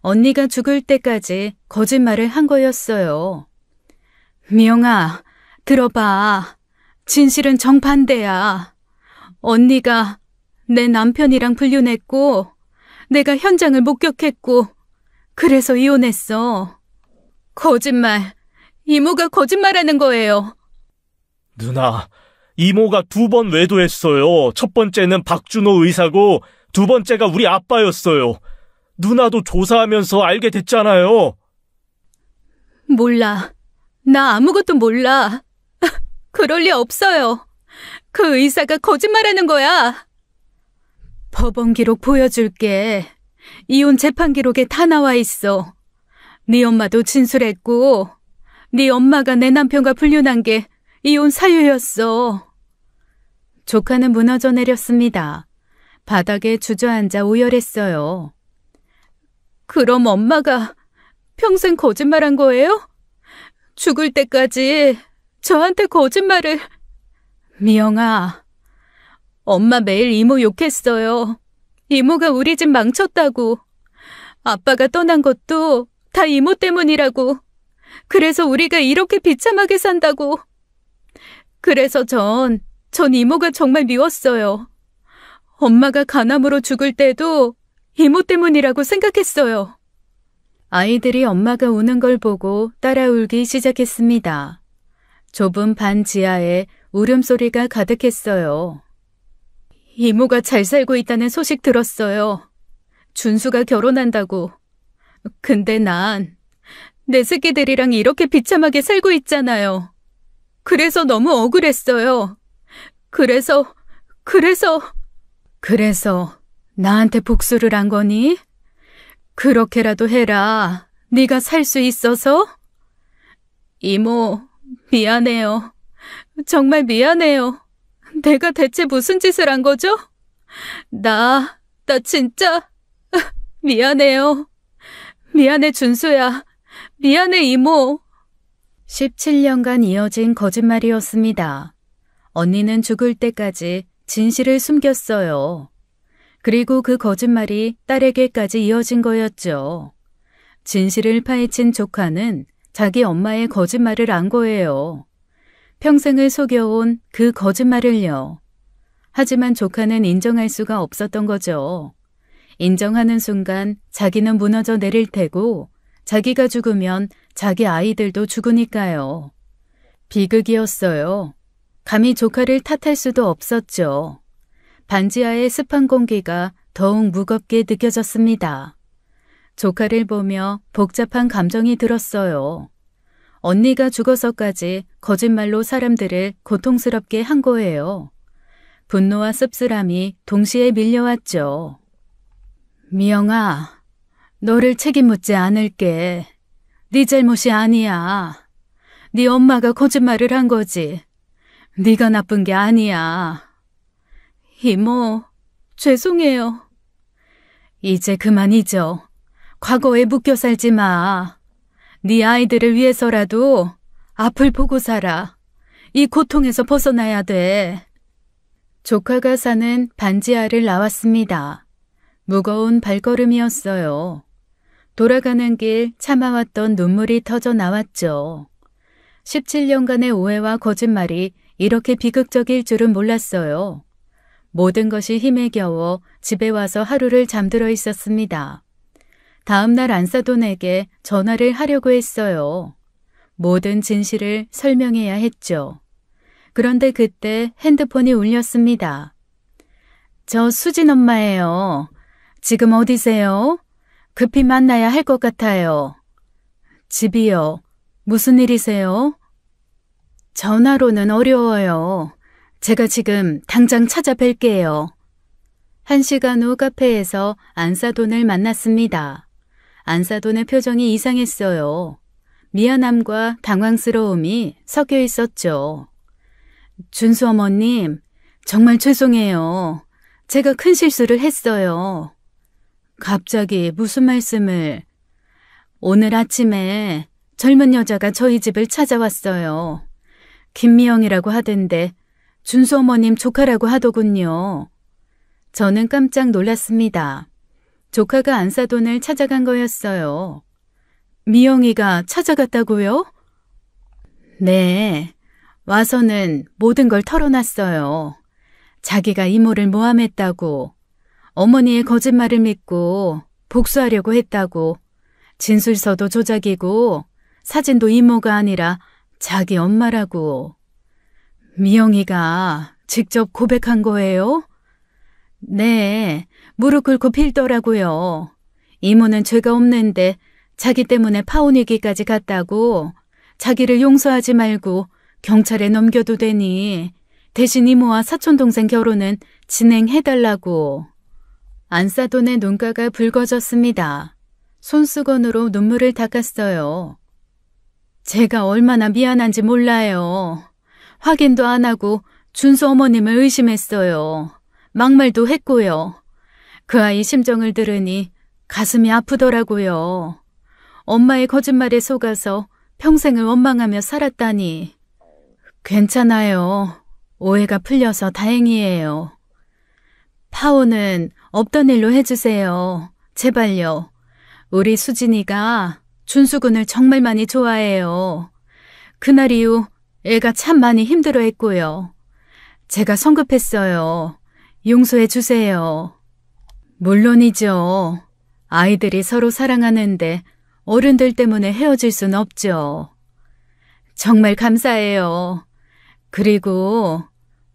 언니가 죽을 때까지 거짓말을 한 거였어요. 미영아, 들어봐. 진실은 정반대야. 언니가 내 남편이랑 불륜했고 내가 현장을 목격했고 그래서 이혼했어. 거짓말. 이모가 거짓말하는 거예요. 누나, 이모가 2번 외도했어요. 첫 번째는 박준호 의사고 2번째가 우리 아빠였어요. 누나도 조사하면서 알게 됐잖아요. 몰라. 나 아무것도 몰라. 그럴 리 없어요. 그 의사가 거짓말하는 거야. 법원 기록 보여줄게. 이혼 재판 기록에 다 나와 있어. 네 엄마도 진술했고 네 엄마가 내 남편과 불륜한 게 이혼 사유였어. 조카는 무너져 내렸습니다. 바닥에 주저앉아 오열했어요. 그럼 엄마가 평생 거짓말한 거예요? 죽을 때까지 저한테 거짓말을... 미영아, 엄마 매일 이모 욕했어요. 이모가 우리 집 망쳤다고. 아빠가 떠난 것도 다 이모 때문이라고. 그래서 우리가 이렇게 비참하게 산다고. 그래서 전 이모가 정말 미웠어요. 엄마가 간암으로 죽을 때도 이모 때문이라고 생각했어요. 아이들이 엄마가 우는 걸 보고 따라 울기 시작했습니다. 좁은 반 지하에 울음소리가 가득했어요. 이모가 잘 살고 있다는 소식 들었어요. 준수가 결혼한다고. 근데 난 내 새끼들이랑 이렇게 비참하게 살고 있잖아요. 그래서 너무 억울했어요. 그래서 나한테 복수를 한 거니? 그렇게라도 해라. 네가 살 수 있어서? 이모, 미안해요. 정말 미안해요. 내가 대체 무슨 짓을 한 거죠? 나 진짜 미안해요. 미안해, 준수야. 미안해, 이모. 17년간 이어진 거짓말이었습니다. 언니는 죽을 때까지 진실을 숨겼어요. 그리고 그 거짓말이 딸에게까지 이어진 거였죠. 진실을 파헤친 조카는 자기 엄마의 거짓말을 안 거예요. 평생을 속여온 그 거짓말을요. 하지만 조카는 인정할 수가 없었던 거죠. 인정하는 순간 자기는 무너져 내릴 테고 자기가 죽으면 자기 아이들도 죽으니까요. 비극이었어요. 감히 조카를 탓할 수도 없었죠. 반지하의 습한 공기가 더욱 무겁게 느껴졌습니다. 조카를 보며 복잡한 감정이 들었어요. 언니가 죽어서까지 거짓말로 사람들을 고통스럽게 한 거예요. 분노와 씁쓸함이 동시에 밀려왔죠. 미영아, 너를 책임 묻지 않을게. 네 잘못이 아니야. 네 엄마가 거짓말을 한 거지. 네가 나쁜 게 아니야. 이모, 죄송해요. 이제 그만 잊어. 과거에 묶여 살지 마. 네 아이들을 위해서라도 앞을 보고 살아. 이 고통에서 벗어나야 돼. 조카가 사는 반지하를 나왔습니다. 무거운 발걸음이었어요. 돌아가는 길 참아왔던 눈물이 터져 나왔죠. 17년간의 오해와 거짓말이 이렇게 비극적일 줄은 몰랐어요. 모든 것이 힘에 겨워 집에 와서 하루를 잠들어 있었습니다. 다음 날 안사돈에게 전화를 하려고 했어요. 모든 진실을 설명해야 했죠. 그런데 그때 핸드폰이 울렸습니다. 저 수진 엄마예요. 지금 어디세요? 급히 만나야 할 것 같아요. 집이요. 무슨 일이세요? 전화로는 어려워요. 제가 지금 당장 찾아뵐게요. 1시간 후 카페에서 안사돈을 만났습니다. 안사돈의 표정이 이상했어요. 미안함과 당황스러움이 섞여 있었죠. 준수 어머님, 정말 죄송해요. 제가 큰 실수를 했어요. 갑자기 무슨 말씀을... 오늘 아침에 젊은 여자가 저희 집을 찾아왔어요. 김미영이라고 하던데 준수 어머님 조카라고 하더군요. 저는 깜짝 놀랐습니다. 조카가 안사돈을 찾아간 거였어요. 미영이가 찾아갔다고요? 네. 와서는 모든 걸 털어놨어요. 자기가 이모를 모함했다고, 어머니의 거짓말을 믿고 복수하려고 했다고, 진술서도 조작이고 사진도 이모가 아니라 자기 엄마라고. 미영이가 직접 고백한 거예요? 네, 무릎 꿇고 빌더라고요. 이모는 죄가 없는데 자기 때문에 파혼위기까지 갔다고, 자기를 용서하지 말고 경찰에 넘겨도 되니 대신 이모와 사촌동생 결혼은 진행해달라고. 안사돈의 눈가가 붉어졌습니다. 손수건으로 눈물을 닦았어요. 제가 얼마나 미안한지 몰라요. 확인도 안 하고 준수 어머님을 의심했어요. 막말도 했고요. 그 아이 심정을 들으니 가슴이 아프더라고요. 엄마의 거짓말에 속아서 평생을 원망하며 살았다니. 괜찮아요. 오해가 풀려서 다행이에요. 파혼은 없던 일로 해주세요. 제발요. 우리 수진이가 준수군을 정말 많이 좋아해요. 그날 이후 애가 참 많이 힘들어했고요. 제가 성급했어요. 용서해 주세요. 물론이죠. 아이들이 서로 사랑하는데 어른들 때문에 헤어질 순 없죠. 정말 감사해요. 그리고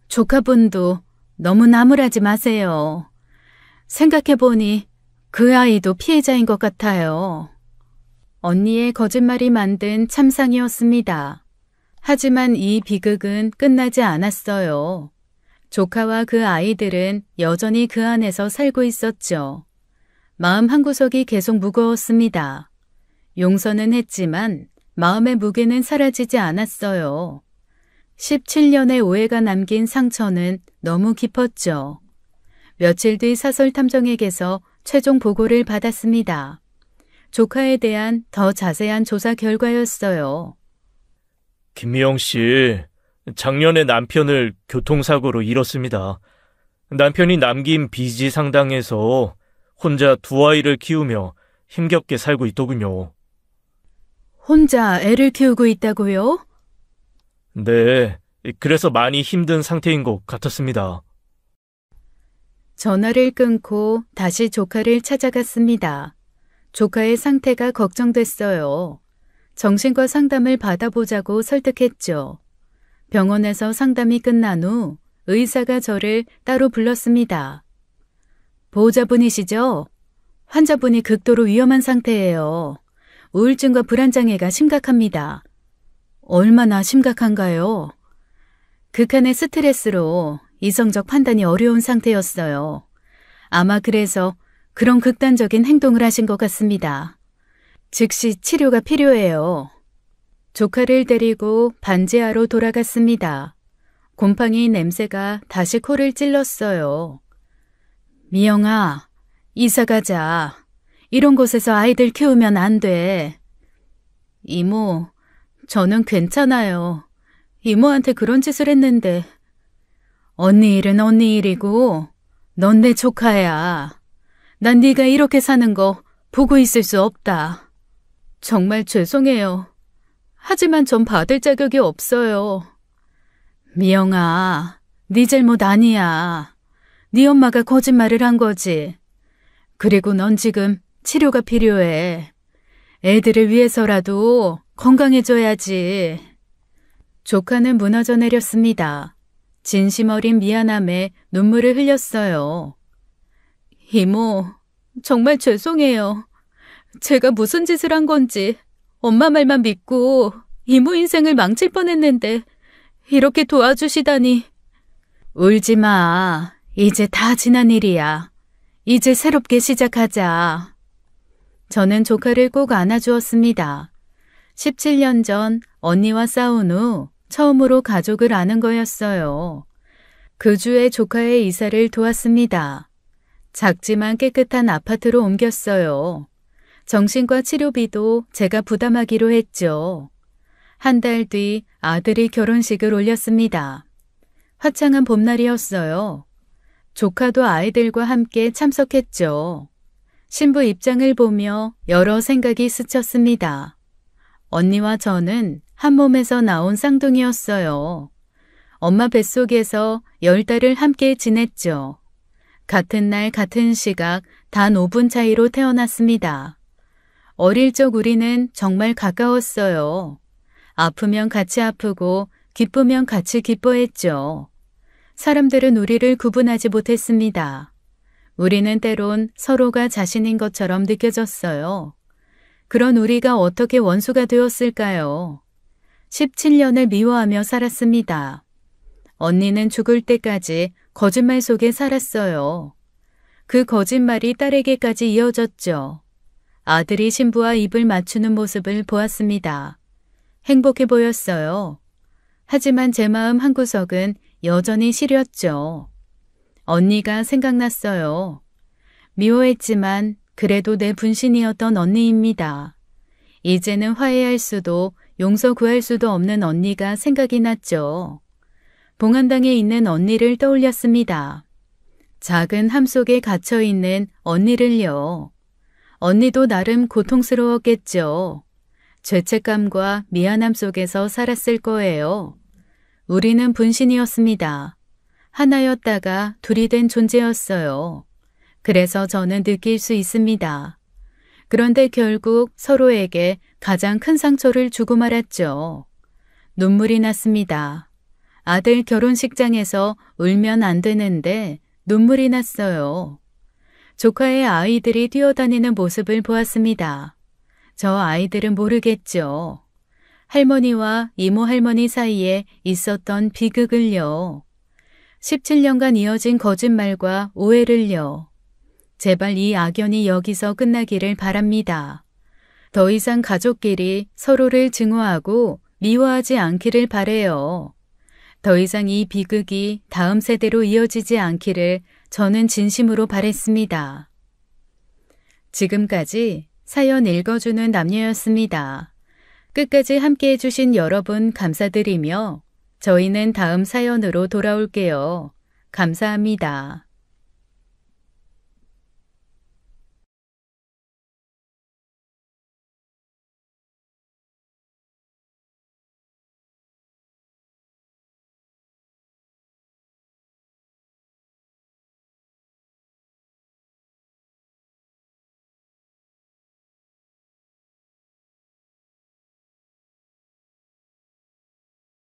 조카분도 너무 나무라지 마세요. 생각해보니 그 아이도 피해자인 것 같아요. 언니의 거짓말이 만든 참상이었습니다. 하지만 이 비극은 끝나지 않았어요. 조카와 그 아이들은 여전히 그 안에서 살고 있었죠. 마음 한구석이 계속 무거웠습니다. 용서는 했지만 마음의 무게는 사라지지 않았어요. 17년의 오해가 남긴 상처는 너무 깊었죠. 며칠 뒤 사설탐정에게서 최종 보고를 받았습니다. 조카에 대한 더 자세한 조사 결과였어요. 김미영 씨, 작년에 남편을 교통사고로 잃었습니다. 남편이 남긴 빚이 상당해서 혼자 두 아이를 키우며 힘겹게 살고 있더군요. 혼자 애를 키우고 있다고요? 네, 그래서 많이 힘든 상태인 것 같았습니다. 전화를 끊고 다시 조카를 찾아갔습니다. 조카의 상태가 걱정됐어요. 정신과 상담을 받아보자고 설득했죠. 병원에서 상담이 끝난 후 의사가 저를 따로 불렀습니다. 보호자분이시죠? 환자분이 극도로 위험한 상태예요. 우울증과 불안장애가 심각합니다. 얼마나 심각한가요? 극한의 스트레스로 이성적 판단이 어려운 상태였어요. 아마 그래서 그런 극단적인 행동을 하신 것 같습니다. 즉시 치료가 필요해요. 조카를 데리고 반지하로 돌아갔습니다. 곰팡이 냄새가 다시 코를 찔렀어요. 미영아, 이사 가자. 이런 곳에서 아이들 키우면 안 돼. 이모, 저는 괜찮아요. 이모한테 그런 짓을 했는데. 언니 일은 언니 일이고 넌 내 조카야. 난 네가 이렇게 사는 거 보고 있을 수 없다. 정말 죄송해요. 하지만 전 받을 자격이 없어요. 미영아, 네 잘못 아니야. 네 엄마가 거짓말을 한 거지. 그리고 넌 지금 치료가 필요해. 애들을 위해서라도 건강해져야지. 조카는 무너져 내렸습니다. 진심 어린 미안함에 눈물을 흘렸어요. 이모, 정말 죄송해요. 제가 무슨 짓을 한 건지 엄마 말만 믿고 이모 인생을 망칠 뻔했는데 이렇게 도와주시다니. 울지 마. 이제 다 지난 일이야. 이제 새롭게 시작하자. 저는 조카를 꼭 안아주었습니다. 17년 전 언니와 싸운 후 처음으로 가족을 아는 거였어요. 그 주에 조카의 이사를 도왔습니다. 작지만 깨끗한 아파트로 옮겼어요. 정신과 치료비도 제가 부담하기로 했죠. 한 달 뒤 아들이 결혼식을 올렸습니다. 화창한 봄날이었어요. 조카도 아이들과 함께 참석했죠. 신부 입장을 보며 여러 생각이 스쳤습니다. 언니와 저는 한 몸에서 나온 쌍둥이였어요. 엄마 뱃속에서 10달을 함께 지냈죠. 같은 날 같은 시각 단 5분 차이로 태어났습니다. 어릴 적 우리는 정말 가까웠어요. 아프면 같이 아프고 기쁘면 같이 기뻐했죠. 사람들은 우리를 구분하지 못했습니다. 우리는 때론 서로가 자신인 것처럼 느껴졌어요. 그런 우리가 어떻게 원수가 되었을까요? 17년을 미워하며 살았습니다. 언니는 죽을 때까지 거짓말 속에 살았어요. 그 거짓말이 딸에게까지 이어졌죠. 아들이 신부와 입을 맞추는 모습을 보았습니다. 행복해 보였어요. 하지만 제 마음 한구석은 여전히 시렸죠. 언니가 생각났어요. 미워했지만 그래도 내 분신이었던 언니입니다. 이제는 화해할 수도 용서 구할 수도 없는 언니가 생각이 났죠. 봉안당에 있는 언니를 떠올렸습니다. 작은 함 속에 갇혀있는 언니를요. 언니도 나름 고통스러웠겠죠. 죄책감과 미안함 속에서 살았을 거예요. 우리는 분신이었습니다. 하나였다가 둘이 된 존재였어요. 그래서 저는 느낄 수 있습니다. 그런데 결국 서로에게 가장 큰 상처를 주고 말았죠. 눈물이 났습니다. 아들 결혼식장에서 울면 안 되는데 눈물이 났어요. 조카의 아이들이 뛰어다니는 모습을 보았습니다. 저 아이들은 모르겠죠. 할머니와 이모 할머니 사이에 있었던 비극을요. 17년간 이어진 거짓말과 오해를요. 제발 이 악연이 여기서 끝나기를 바랍니다. 더 이상 가족끼리 서로를 증오하고 미워하지 않기를 바래요. 더 이상 이 비극이 다음 세대로 이어지지 않기를 저는 진심으로 바랬습니다. 지금까지 사연 읽어주는 남녀였습니다. 끝까지 함께 해주신 여러분 감사드리며 저희는 다음 사연으로 돌아올게요. 감사합니다.